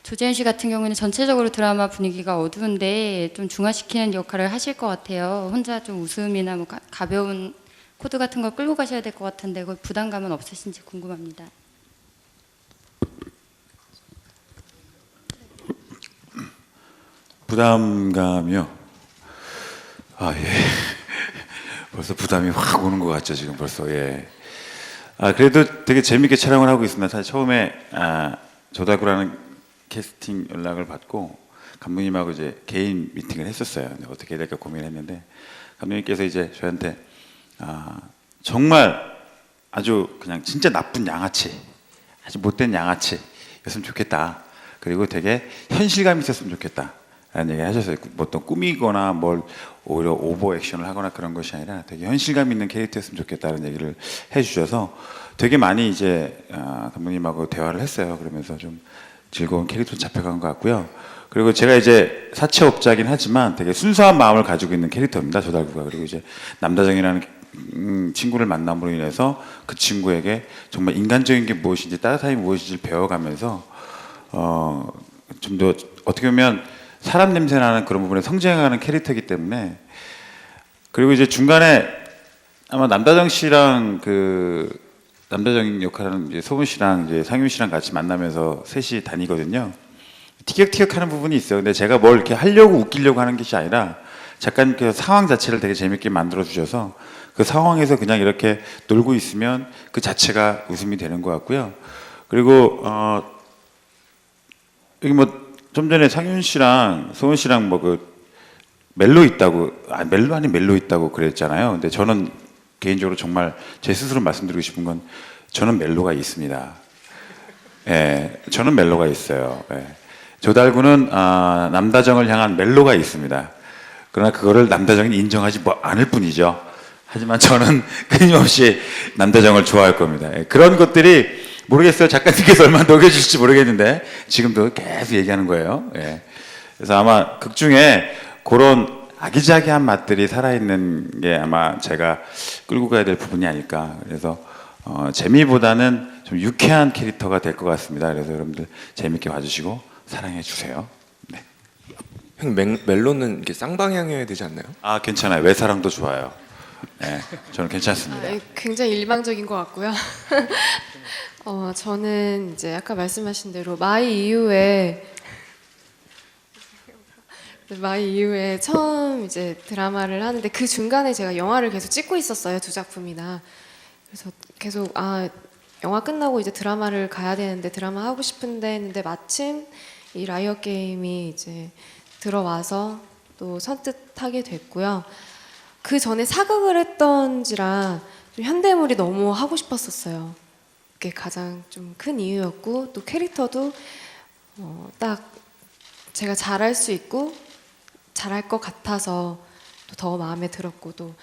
조재현 씨 같은 경우는 전체적으로 드라마 분위기가 어두운데 좀 중화시키는 역할을 하실 것 같아요. 혼자 좀 웃음이나 뭐 가벼운 코드 같은 걸 끌고 가셔야 될 것 같은데 그 부담감은 없으신지 궁금합니다. 부담감이요? 아, 예. 벌써 부담이 확 오는 것 같죠, 지금 벌써. 예. 아, 그래도 되게 재밌게 촬영을 하고 있습니다. 사실 처음에 조다구라는 캐스팅 연락을 받고 감독님하고 이제 개인 미팅을 했었어요. 근데 어떻게 해야 될까 고민했는데 감독님께서 이제 저한테 정말 아주 그냥 진짜 나쁜 양아치, 아주 못된 양아치였으면 좋겠다. 그리고 되게 현실감 있었으면 좋겠다. 라는 얘기 하셨어요. 뭐 어떤 꾸미거나 뭘 오히려 오버 액션을 하거나 그런 것이 아니라 되게 현실감 있는 캐릭터였으면 좋겠다는 얘기를 해주셔서 되게 많이 이제 감독님하고 대화를 했어요. 그러면서 좀 즐거운 캐릭터 잡혀간 것 같고요. 그리고 제가 이제 사채업자긴 하지만 되게 순수한 마음을 가지고 있는 캐릭터입니다. 조달구가. 그리고 이제 남다정이라는 친구를 만남으로 인해서 그 친구에게 정말 인간적인 게 무엇인지 따뜻함이 무엇인지를 배워가면서 좀 더 어떻게 보면 사람 냄새 나는 그런 부분에 성장하는 캐릭터이기 때문에 그리고 이제 중간에 아마 남다정 씨랑 남다정 역할하는 이제 소문 씨랑 이제 상윤 씨랑 같이 만나면서 셋이 다니거든요. 티격태격하는 부분이 있어요. 근데 제가 뭘 이렇게 하려고 웃기려고 하는 것이 아니라 작가님께서 상황 자체를 되게 재밌게 만들어 주셔서 그 상황에서 그냥 이렇게 놀고 있으면 그 자체가 웃음이 되는 것 같고요. 그리고 여기 뭐 좀 전에 상윤 씨랑 소은 씨랑 뭐 그 멜로 있다고 멜로 아닌 멜로 있다고 그랬잖아요. 근데 저는 개인적으로 정말 제 스스로 말씀드리고 싶은 건 저는 멜로가 있습니다. 예, 저는 멜로가 있어요. 예. 조달구는 남다정을 향한 멜로가 있습니다. 그러나 그거를 남다정이 인정하지 않을 뿐이죠. 하지만 저는 끊임없이 남다정을 좋아할 겁니다. 예, 그런 것들이 모르겠어요. 작가님께서 얼마나 녹여주실지 모르겠는데 지금도 계속 얘기하는 거예요. 예. 그래서 아마 극 중에 그런 아기자기한 맛들이 살아있는 게 아마 제가 끌고 가야 될 부분이 아닐까. 그래서 재미보다는 좀 유쾌한 캐릭터가 될 것 같습니다. 그래서 여러분들 재밌게 봐주시고 사랑해 주세요. 네. 형 멜로는 이렇게 쌍방향이어야 되지 않나요? 아, 괜찮아요. 외사랑도 좋아요. 네, 저는 괜찮습니다. 굉장히 일방적인 것 같고요. 저는 이제 아까 말씀하신 대로 마이 이후에 처음 이제 드라마를 하는데 그 중간에 제가 영화를 계속 찍고 있었어요. 2작품이나. 그래서 계속 영화 끝나고 이제 드라마를 가야 되는데 드라마 하고 싶은데 했는데 마침 이 라이어 게임이 이제 들어와서 또 선뜻하게 됐고요. 그 전에 사극을 했던지라 좀 현대물이 너무 하고 싶었었어요. 그게 가장 좀 큰 이유였고 또 캐릭터도 딱 제가 잘할 수 있고 잘할 것 같아서 또 더 마음에 들었고 또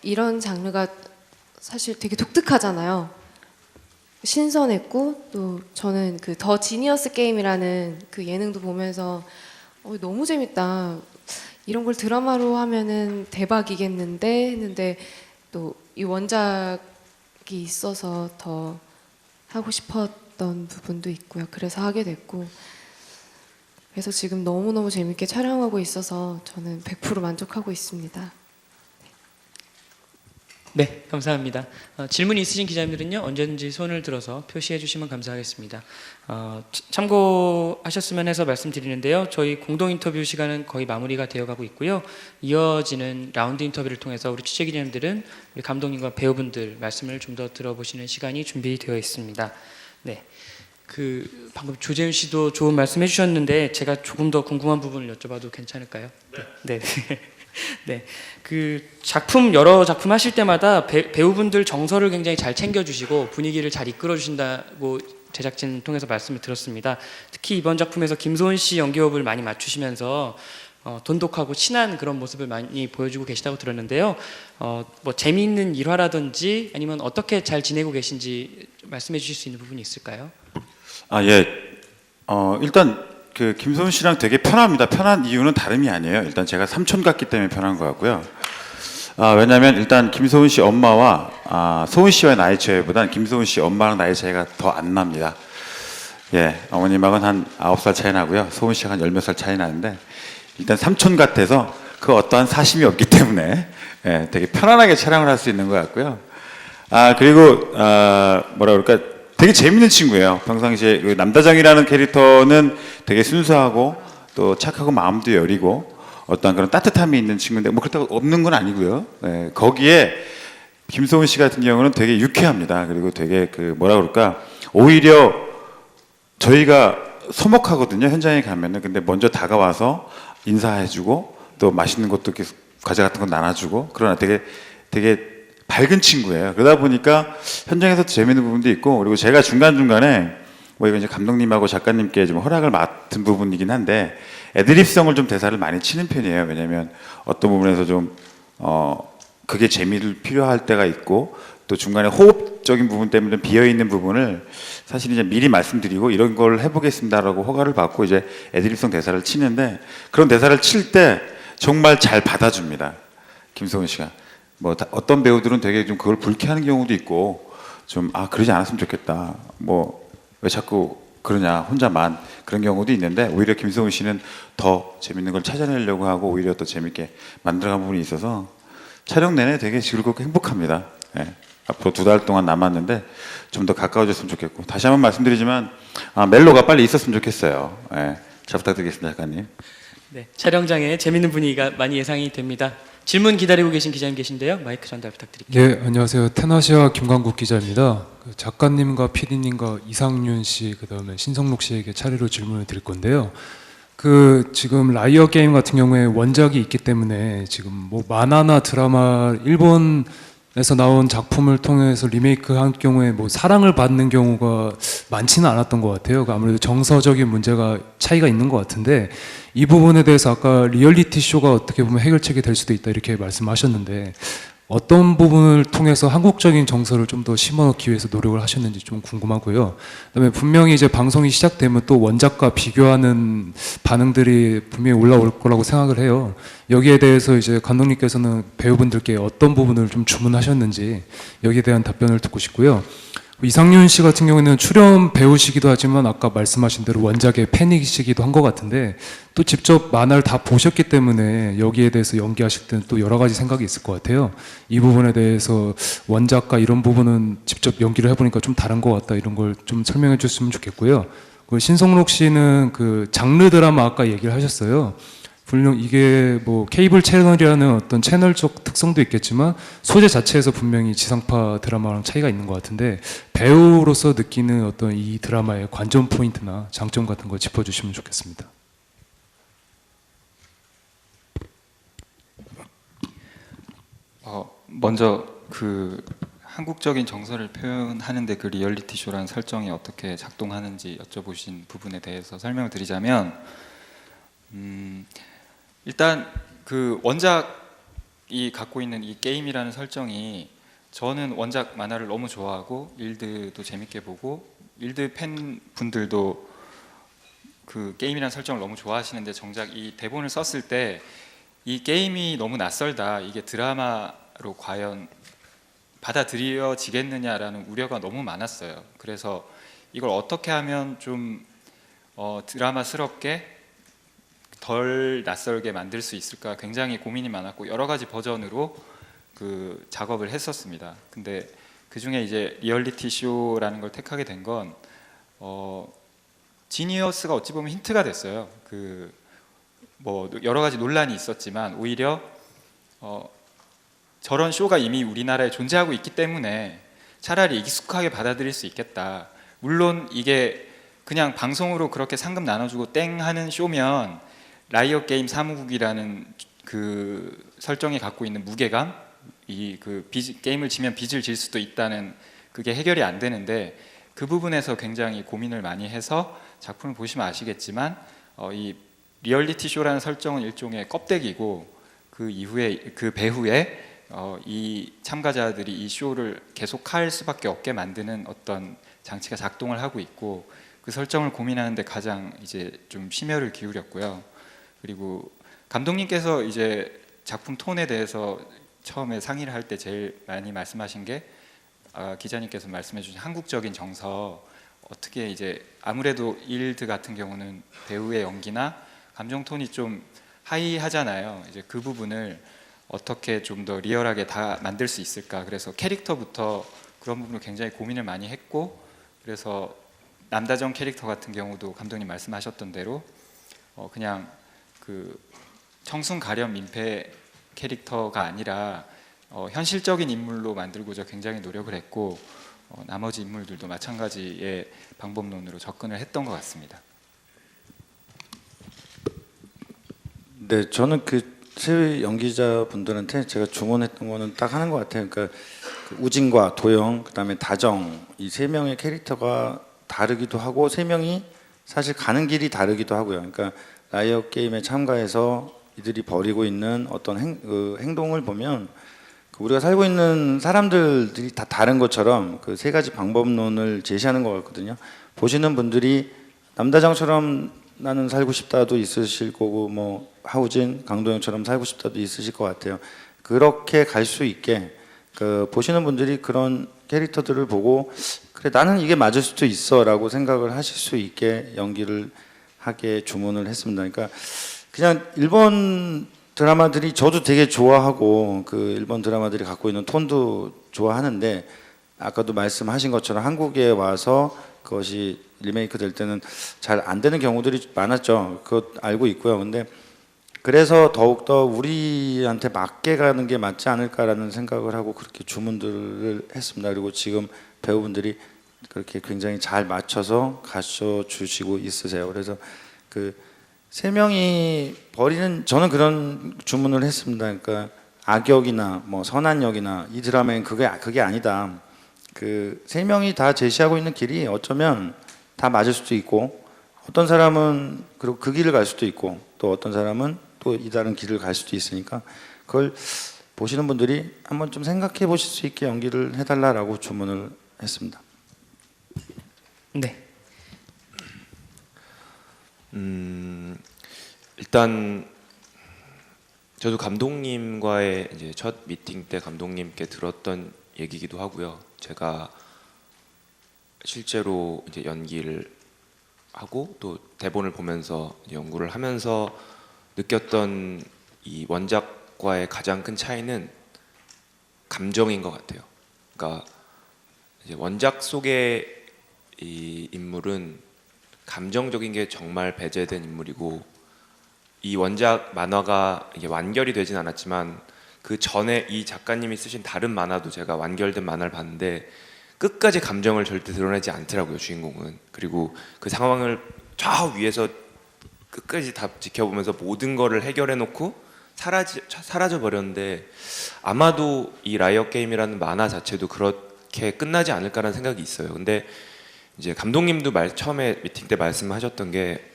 이런 장르가 사실 되게 독특하잖아요. 신선했고 또 저는 그 더 지니어스 게임이라는 그 예능도 보면서 너무 재밌다. 이런 걸 드라마로 하면은 대박이겠는데 했는데 또 이 원작이 있어서 더 하고 싶었던 부분도 있고요. 그래서 하게 됐고 그래서 지금 너무너무 재밌게 촬영하고 있어서 저는 100% 만족하고 있습니다. 네, 감사합니다. 질문이 있으신 기자님들은요 언제든지 손을 들어서 표시해 주시면 감사하겠습니다. 참고하셨으면 해서 말씀드리는데요. 저희 공동 인터뷰 시간은 거의 마무리가 되어가고 있고요. 이어지는 라운드 인터뷰를 통해서 우리 취재 기자님들은 우리 감독님과 배우분들 말씀을 좀 더 들어보시는 시간이 준비되어 있습니다. 네, 방금 조재윤 씨도 좋은 말씀 해주셨는데 제가 조금 더 궁금한 부분을 여쭤봐도 괜찮을까요? 네. 네, 여러 작품 하실 때마다 배우분들 정서를 굉장히 잘 챙겨주시고 분위기를 잘 이끌어주신다고 제작진 통해서 말씀을 들었습니다. 특히 이번 작품에서 김소은 씨 연기호흡을 많이 맞추시면서 돈독하고 친한 그런 모습을 많이 보여주고 계시다고 들었는데요. 뭐 재미있는 일화라든지 아니면 어떻게 잘 지내고 계신지 말씀해 주실 수 있는 부분이 있을까요? 예. 일단 김소은 씨랑 되게 편합니다. 편한 이유는 다름이 아니에요. 일단 제가 삼촌 같기 때문에 편한 것 같고요. 왜냐하면 일단 김소은 씨 엄마와 소은 씨와의 나이 차이보다는 김소은 씨 엄마랑 나이 차이가 더 안 납니다. 예, 어머님하고는 한 9살 차이 나고요. 소은 씨가 한 10몇 살 차이 나는데 일단 삼촌 같아서 그 어떠한 사심이 없기 때문에 예, 되게 편안하게 촬영을 할 수 있는 것 같고요. 그리고 뭐라 그럴까 되게 재밌는 친구예요. 평상시에 그 남다정이라는 캐릭터는 되게 순수하고 또 착하고 마음도 여리고 어떤 그런 따뜻함이 있는 친구인데 뭐 그렇다고 없는 건 아니고요. 예, 거기에 김소은 씨 같은 경우는 되게 유쾌합니다. 그리고 되게 그 뭐라 그럴까 오히려 저희가 서먹하거든요. 현장에 가면은. 근데 먼저 다가와서 인사해주고 또 맛있는 것도 이렇게 과자 같은 거 나눠주고 그러나 되게 밝은 친구예요. 그러다 보니까 현장에서 재밌는 부분도 있고 그리고 제가 중간중간에 뭐 이거 이제 감독님하고 작가님께 좀 허락을 맡은 부분이긴 한데 애드립성을 좀 대사를 많이 치는 편이에요. 왜냐하면 어떤 부분에서 좀 그게 재미를 필요할 때가 있고 또 중간에 호흡적인 부분 때문에 좀 비어 있는 부분을 사실 이제 미리 말씀드리고 이런 걸 해보겠습니다라고 허가를 받고 이제 애드립성 대사를 치는데 그런 대사를 칠 때 정말 잘 받아줍니다. 김소은 씨가 뭐 어떤 배우들은 되게 좀 그걸 불쾌하는 경우도 있고 좀 그러지 않았으면 좋겠다. 뭐 왜 자꾸 그러냐 혼자만 그런 경우도 있는데 오히려 김소은 씨는 더 재밌는 걸 찾아내려고 하고 오히려 더 재밌게 만들어간 부분이 있어서 촬영 내내 되게 즐겁고 행복합니다. 예. 앞으로 2달 동안 남았는데 좀 더 가까워졌으면 좋겠고 다시 한번 말씀드리지만 멜로가 빨리 있었으면 좋겠어요. 예. 잘 부탁드리겠습니다, 작가님. 네, 촬영장에 재밌는 분위기가 많이 예상이 됩니다. 질문 기다리고 계신 기자님 계신데요. 마이크 전달 부탁드릴게요. 네, 안녕하세요. 테나시아 김광국 기자입니다. 작가님과 PD님과 이상윤 씨, 그다음에 신성록 씨에게 차례로 질문을 드릴 건데요. 지금 라이어 게임 같은 경우에 원작이 있기 때문에 지금 뭐 만화나 드라마 일본에서 나온 작품을 통해서 리메이크한 경우에 뭐 사랑을 받는 경우가 많지는 않았던 것 같아요. 아무래도 정서적인 문제가 차이가 있는 것 같은데 이 부분에 대해서 아까 리얼리티 쇼가 어떻게 보면 해결책이 될 수도 있다 이렇게 말씀하셨는데 어떤 부분을 통해서 한국적인 정서를 좀 더 심어넣기 위해서 노력을 하셨는지 좀 궁금하고요. 그다음에 분명히 이제 방송이 시작되면 또 원작과 비교하는 반응들이 분명히 올라올 거라고 생각을 해요. 여기에 대해서 이제 감독님께서는 배우분들께 어떤 부분을 좀 주문하셨는지 여기에 대한 답변을 듣고 싶고요. 이상윤 씨 같은 경우에는 출연 배우시기도 하지만 아까 말씀하신 대로 원작의 팬이시기도 한 것 같은데 또 직접 만화를 다 보셨기 때문에 여기에 대해서 연기하실 때는 또 여러 가지 생각이 있을 것 같아요. 이 부분에 대해서 원작과 이런 부분은 직접 연기를 해보니까 좀 다른 것 같다 이런 걸 좀 설명해 줬으면 좋겠고요. 그리고 신성록 씨는 장르 드라마 아까 얘기를 하셨어요. 분명 이게 뭐 케이블 채널이라는 어떤 채널적 특성도 있겠지만 소재 자체에서 분명히 지상파 드라마랑 차이가 있는 것 같은데 배우로서 느끼는 어떤 이 드라마의 관전 포인트나 장점 같은 거 짚어주시면 좋겠습니다. 먼저 한국적인 정서를 표현하는데 그 리얼리티 쇼라는 설정이 어떻게 작동하는지 여쭤보신 부분에 대해서 설명을 드리자면 일단 원작이 갖고 있는 이 게임이라는 설정이 저는 원작 만화를 너무 좋아하고 일드도 재밌게 보고 일드 팬분들도 그 게임이라는 설정을 너무 좋아하시는데 정작 이 대본을 썼을 때 이 게임이 너무 낯설다 이게 드라마로 과연 받아들여지겠느냐라는 우려가 너무 많았어요. 그래서 이걸 어떻게 하면 좀 드라마스럽게 덜 낯설게 만들 수 있을까 굉장히 고민이 많았고 여러 가지 버전으로 작업을 했었습니다. 근데 그 중에 이제 리얼리티 쇼라는 걸 택하게 된 건 지니어스가 어찌 보면 힌트가 됐어요. 뭐 여러 가지 논란이 있었지만 오히려 저런 쇼가 이미 우리나라에 존재하고 있기 때문에 차라리 익숙하게 받아들일 수 있겠다. 물론 이게 그냥 방송으로 그렇게 상금 나눠주고 땡 하는 쇼면 라이어 게임 사무국이라는 설정이 갖고 있는 무게감, 게임을 지면 빚을 질 수도 있다는 그게 해결이 안 되는데 그 부분에서 굉장히 고민을 많이 해서 작품을 보시면 아시겠지만 이 리얼리티 쇼라는 설정은 일종의 껍데기고 그 이후에 그 배후에 이 참가자들이 이 쇼를 계속할 수밖에 없게 만드는 어떤 장치가 작동을 하고 있고 그 설정을 고민하는데 가장 이제 좀 심혈을 기울였고요. 그리고 감독님께서 이제 작품 톤에 대해서 처음에 상의를 할 때 제일 많이 말씀하신 게 기자님께서 말씀해 주신 한국적인 정서, 어떻게 이제 아무래도 일드 같은 경우는 배우의 연기나 감정 톤이 좀 하이하잖아요. 이제 그 부분을 어떻게 좀 더 리얼하게 다 만들 수 있을까. 그래서 캐릭터부터 그런 부분을 굉장히 고민을 많이 했고, 그래서 남다정 캐릭터 같은 경우도 감독님 말씀하셨던 대로 그냥 그 청순 가련 민폐 캐릭터가 아니라 현실적인 인물로 만들고자 굉장히 노력을 했고, 나머지 인물들도 마찬가지의 방법론으로 접근을 했던 것 같습니다. 네, 저는 그 세 연기자분들한테 제가 주문했던 거는 딱 하는 것 같아요. 그러니까 그 우진과 도영, 그다음에 다정, 이 세 명의 캐릭터가 다르기도 하고 세 명이 사실 가는 길이 다르기도 하고요. 그러니까 라이어 게임에 참가해서 이들이 벌이고 있는 어떤 행동을 보면 우리가 살고 있는 사람들이 다 다른 것처럼 그 세 가지 방법론을 제시하는 것 같거든요. 보시는 분들이 남다정처럼 나는 살고 싶다도 있으실 거고, 뭐 하우진, 강도영처럼 살고 싶다도 있으실 것 같아요. 그렇게 갈 수 있게 그 보시는 분들이 그런 캐릭터들을 보고 그래 나는 이게 맞을 수도 있어라고 생각을 하실 수 있게 연기를 하게 주문을 했습니다. 그러니까 그냥 일본 드라마들이 저도 되게 좋아하고 그 일본 드라마들이 갖고 있는 톤도 좋아하는데, 아까도 말씀하신 것처럼 한국에 와서 그것이 리메이크 될 때는 잘 안 되는 경우들이 많았죠. 그것 알고 있고요. 근데 그래서 더욱더 우리한테 맞게 가는 게 맞지 않을까라는 생각을 하고 그렇게 주문들을 했습니다. 그리고 지금 배우분들이 그렇게 굉장히 잘 맞춰서 가르쳐 주시고 있으세요. 그래서 그 세 명이 벌이는, 저는 그런 주문을 했습니다. 그러니까 악역이나 뭐 선한 역이나 이 드라마엔 그게 아니다. 그 세 명이 다 제시하고 있는 길이 어쩌면 다 맞을 수도 있고, 어떤 사람은 그리고 그 길을 갈 수도 있고, 또 어떤 사람은 또 이 다른 길을 갈 수도 있으니까 그걸 보시는 분들이 한번 좀 생각해 보실 수 있게 연기를 해달라라고 주문을 했습니다. 네. 일단 저도 감독님과의 이제 첫 미팅 때 감독님께 들었던 얘기기도 하고요. 제가 실제로 이제 연기를 하고 또 대본을 보면서 연구를 하면서 느꼈던 이 원작과의 가장 큰 차이는 감정인 것 같아요. 그러니까 이제 원작 속의 이 인물은 감정적인 게 정말 배제된 인물이고, 이 원작 만화가 이게 완결이 되진 않았지만 그 전에 이 작가님이 쓰신 다른 만화도 제가 완결된 만화를 봤는데 끝까지 감정을 절대 드러내지 않더라고요, 주인공은. 그리고 그 상황을 저 위에서 끝까지 다 지켜보면서 모든 거를 해결해 놓고 사라져 버렸는데, 아마도 이 라이어 게임이라는 만화 자체도 그렇게 끝나지 않을까라는 생각이 있어요. 근데 이제 감독님도 처음에 미팅 때 말씀하셨던 게,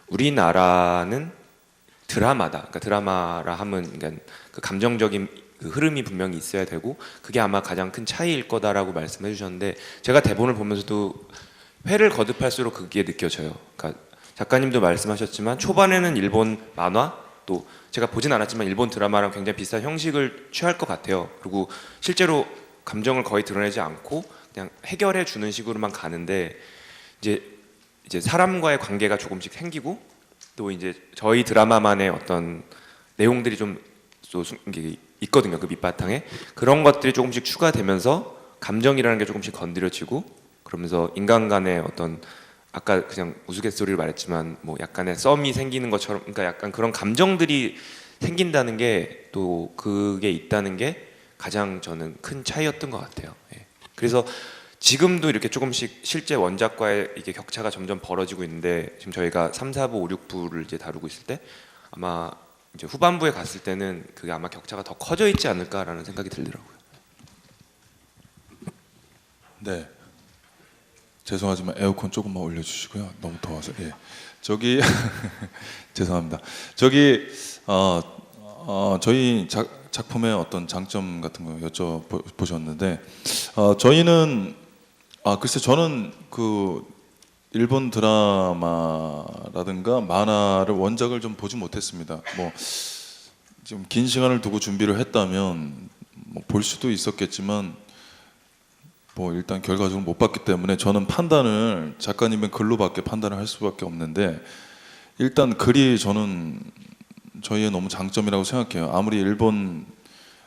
우리나라는 드라마다. 그러니까 드라마라 하면 그러니까 그 감정적인 그 흐름이 분명히 있어야 되고 그게 아마 가장 큰 차이일 거다라고 말씀해 주셨는데, 제가 대본을 보면서도 회를 거듭할수록 그게 느껴져요. 그러니까 작가님도 말씀하셨지만 초반에는 일본 만화, 또 제가 보진 않았지만 일본 드라마랑 굉장히 비슷한 형식을 취할 것 같아요. 그리고 실제로 감정을 거의 드러내지 않고 그냥 해결해 주는 식으로만 가는데, 이제 사람과의 관계가 조금씩 생기고, 또 이제 저희 드라마만의 어떤 내용들이 좀 있거든요. 그 밑바탕에 그런 것들이 조금씩 추가되면서 감정이라는 게 조금씩 건드려지고, 그러면서 인간 간의 어떤, 아까 그냥 우스갯소리를 말했지만 뭐 약간의 썸이 생기는 것처럼, 그러니까 약간 그런 감정들이 생긴다는 게, 또 그게 있다는 게 가장 저는 큰 차이였던 것 같아요. 예. 그래서 지금도 이렇게 조금씩 실제 원작과의 이게 격차가 점점 벌어지고 있는데, 지금 저희가 3, 4부, 5, 6부를 이제 다루고 있을 때 아마 이제 후반부에 갔을 때는 그게 아마 격차가 더 커져 있지 않을까라는 생각이 들더라고요. 네. 죄송하지만 에어컨 조금만 올려주시고요. 너무 더워서. 예. 저기 죄송합니다. 저기 저희 작품의 어떤 장점 같은 거 여쭤보셨는데, 저희는 글쎄 저는 그 일본 드라마라든가 만화를 원작을 좀 보지 못했습니다. 좀 긴 시간을 두고 준비를 했다면 뭐 볼 수도 있었겠지만 뭐 일단 결과적으로 못 봤기 때문에 저는 판단을 작가님의 글로밖에 판단을 할 수밖에 없는데, 일단 글이 저는 저희의 너무 장점이라고 생각해요. 아무리 일본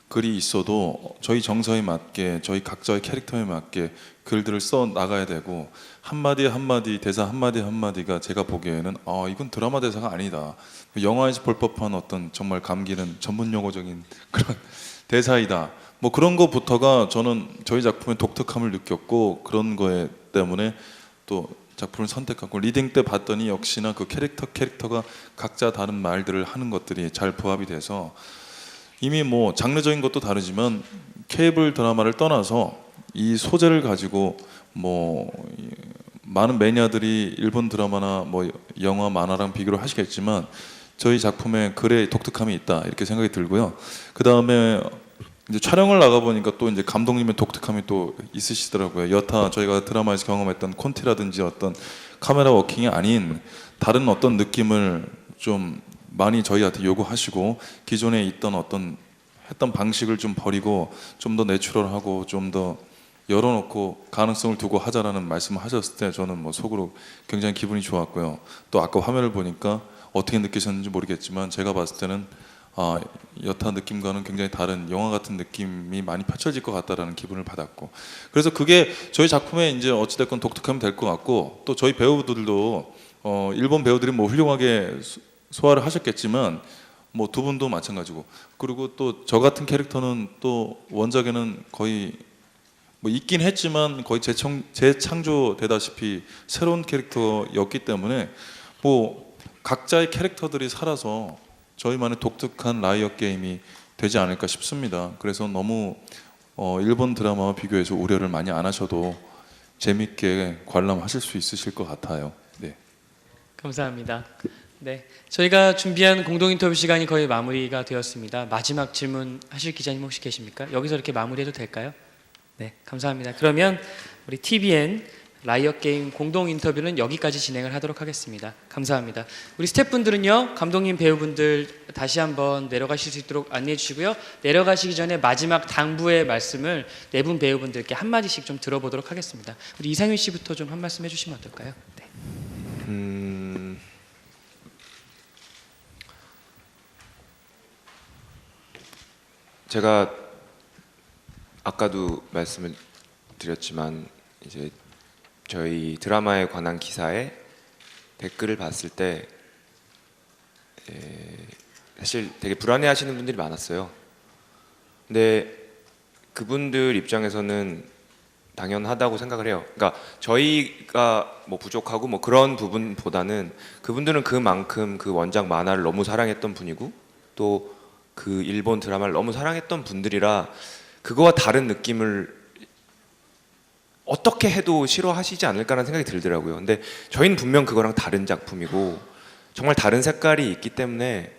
글이 있어도 저희 정서에 맞게, 저희 각자의 캐릭터에 맞게 글들을 써 나가야 되고, 한마디 한마디, 대사 한마디 한마디가 제가 보기에는 이건 드라마 대사가 아니다, 영화에서 볼 법한 어떤 정말 감기는 전문 용어적인 그런 대사이다, 뭐 그런 것부터가 저는 저희 작품의 독특함을 느꼈고, 그런 거에 때문에 또 작품을 선택하고 리딩 때 봤더니 역시나 그 캐릭터가 각자 다른 말들을 하는 것들이 잘 부합이 돼서, 이미 뭐 장르적인 것도 다르지만 케이블 드라마를 떠나서 이 소재를 가지고 뭐 많은 매니아들이 일본 드라마나 뭐 영화, 만화랑 비교를 하시겠지만 저희 작품에 글의 독특함이 있다, 이렇게 생각이 들고요. 그 다음에 이제 촬영을 나가 보니까 또 이제 감독님의 독특함이 또 있으시더라고요. 여타 저희가 드라마에서 경험했던 콘티라든지 어떤 카메라 워킹이 아닌 다른 어떤 느낌을 좀 많이 저희한테 요구하시고, 기존에 있던 어떤 했던 방식을 좀 버리고 좀 더 내추럴하고 좀 더 열어놓고 가능성을 두고 하자라는 말씀을 하셨을 때 저는 뭐 속으로 굉장히 기분이 좋았고요. 또 아까 화면을 보니까 어떻게 느끼셨는지 모르겠지만 제가 봤을 때는 여타 느낌과는 굉장히 다른 영화 같은 느낌이 많이 펼쳐질 것 같다라는 기분을 받았고, 그래서 그게 저희 작품의 이제 어찌됐건 독특함이 될 것 같고, 또 저희 배우들도 일본 배우들이 뭐 훌륭하게 소화를 하셨겠지만 뭐 두 분도 마찬가지고, 그리고 또 저 같은 캐릭터는 또 원작에는 거의 뭐 있긴 했지만 거의 재창조되다시피 새로운 캐릭터였기 때문에 뭐 각자의 캐릭터들이 살아서 저희만의 독특한 라이어 게임이 되지 않을까 싶습니다. 그래서 너무 일본 드라마와 비교해서 우려를 많이 안 하셔도 재밌게 관람하실 수 있으실 것 같아요. 네. 감사합니다. 네, 저희가 준비한 공동 인터뷰 시간이 거의 마무리가 되었습니다. 마지막 질문 하실 기자님 혹시 계십니까? 여기서 이렇게 마무리해도 될까요? 네, 감사합니다. 그러면 우리 TVN 라이어 게임 공동 인터뷰는 여기까지 진행을 하도록 하겠습니다. 감사합니다. 우리 스태프분들은요, 감독님, 배우분들 다시 한번 내려가실 수 있도록 안내해 주시고요. 내려가시기 전에 마지막 당부의 말씀을 네 분 배우분들께 한 마디씩 좀 들어보도록 하겠습니다. 우리 이상윤 씨부터 좀 한 말씀 해주시면 어떨까요? 네. 제가 아까도 말씀을 드렸지만 이제 저희 드라마에 관한 기사에 댓글을 봤을 때 사실 되게 불안해하시는 분들이 많았어요. 근데 그분들 입장에서는 당연하다고 생각을 해요. 그러니까 저희가 뭐 부족하고 뭐 그런 부분보다는 그분들은 그만큼 그 원작 만화를 너무 사랑했던 분이고 또 그 일본 드라마를 너무 사랑했던 분들이라 그거와 다른 느낌을 어떻게 해도 싫어하시지 않을까라는 생각이 들더라고요. 근데 저희는 분명 그거랑 다른 작품이고 정말 다른 색깔이 있기 때문에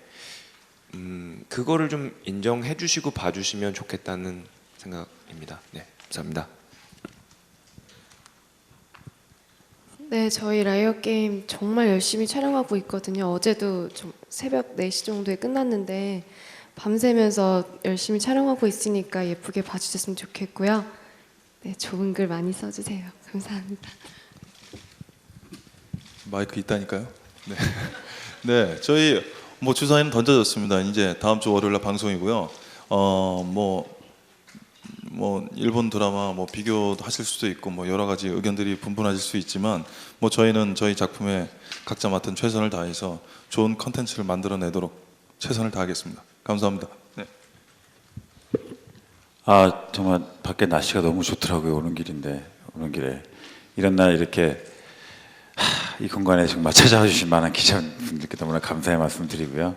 그거를 좀 인정해 주시고 봐주시면 좋겠다는 생각입니다. 네, 감사합니다. 네, 저희 라이어 게임 정말 열심히 촬영하고 있거든요. 어제도 좀 새벽 4시 정도에 끝났는데 밤새면서 열심히 촬영하고 있으니까 예쁘게 봐주셨으면 좋겠고요. 네, 좋은 글 많이 써주세요. 감사합니다. 마이크 있다니까요. 네, 네, 저희 뭐 주사위는 던져졌습니다. 이제 다음 주 월요일 날 방송이고요. 뭐 일본 드라마 뭐 비교하실 수도 있고 뭐 여러 가지 의견들이 분분하실 수 있지만 뭐 저희는 저희 작품에 각자 맡은 최선을 다해서 좋은 컨텐츠를 만들어내도록 최선을 다하겠습니다. 감사합니다. 네. 정말 밖에 날씨가 너무 좋더라고요. 오는 길에 이런 날 이렇게 이 공간에 정말 찾아와 주신 많은 기자분들께 너무나 감사의 말씀드리고요.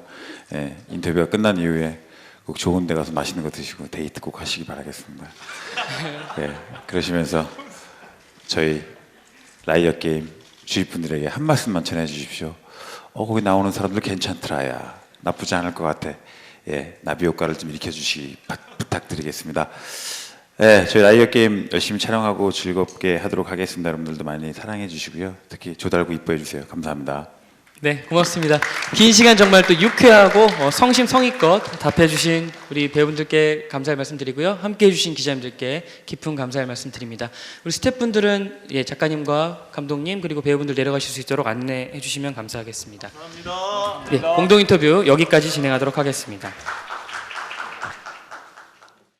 예, 인터뷰가 끝난 이후에 꼭 좋은 데 가서 맛있는 거 드시고 데이트 꼭 하시기 바라겠습니다. 예, 그러시면서 저희 라이어 게임 주위분들에게 한 말씀만 전해 주십시오. 거기 나오는 사람들 괜찮더라야. 나쁘지 않을 것 같아. 예, 나비 효과를 좀 일으켜 주시기 부탁드리겠습니다. 예, 저희 라이어 게임 열심히 촬영하고 즐겁게 하도록 하겠습니다. 여러분들도 많이 사랑해 주시고요. 특히 조달구 이뻐해 주세요. 감사합니다. 네, 고맙습니다. 긴 시간 정말 또 유쾌하고 성심성의껏 답해주신 우리 배우분들께 감사의 말씀드리고요. 함께해 주신 기자님들께 깊은 감사의 말씀드립니다. 우리 스태프분들은 작가님과 감독님 그리고 배우분들 내려가실 수 있도록 안내해 주시면 감사하겠습니다. 감사합니다. 공동 인터뷰 여기까지 진행하도록 하겠습니다.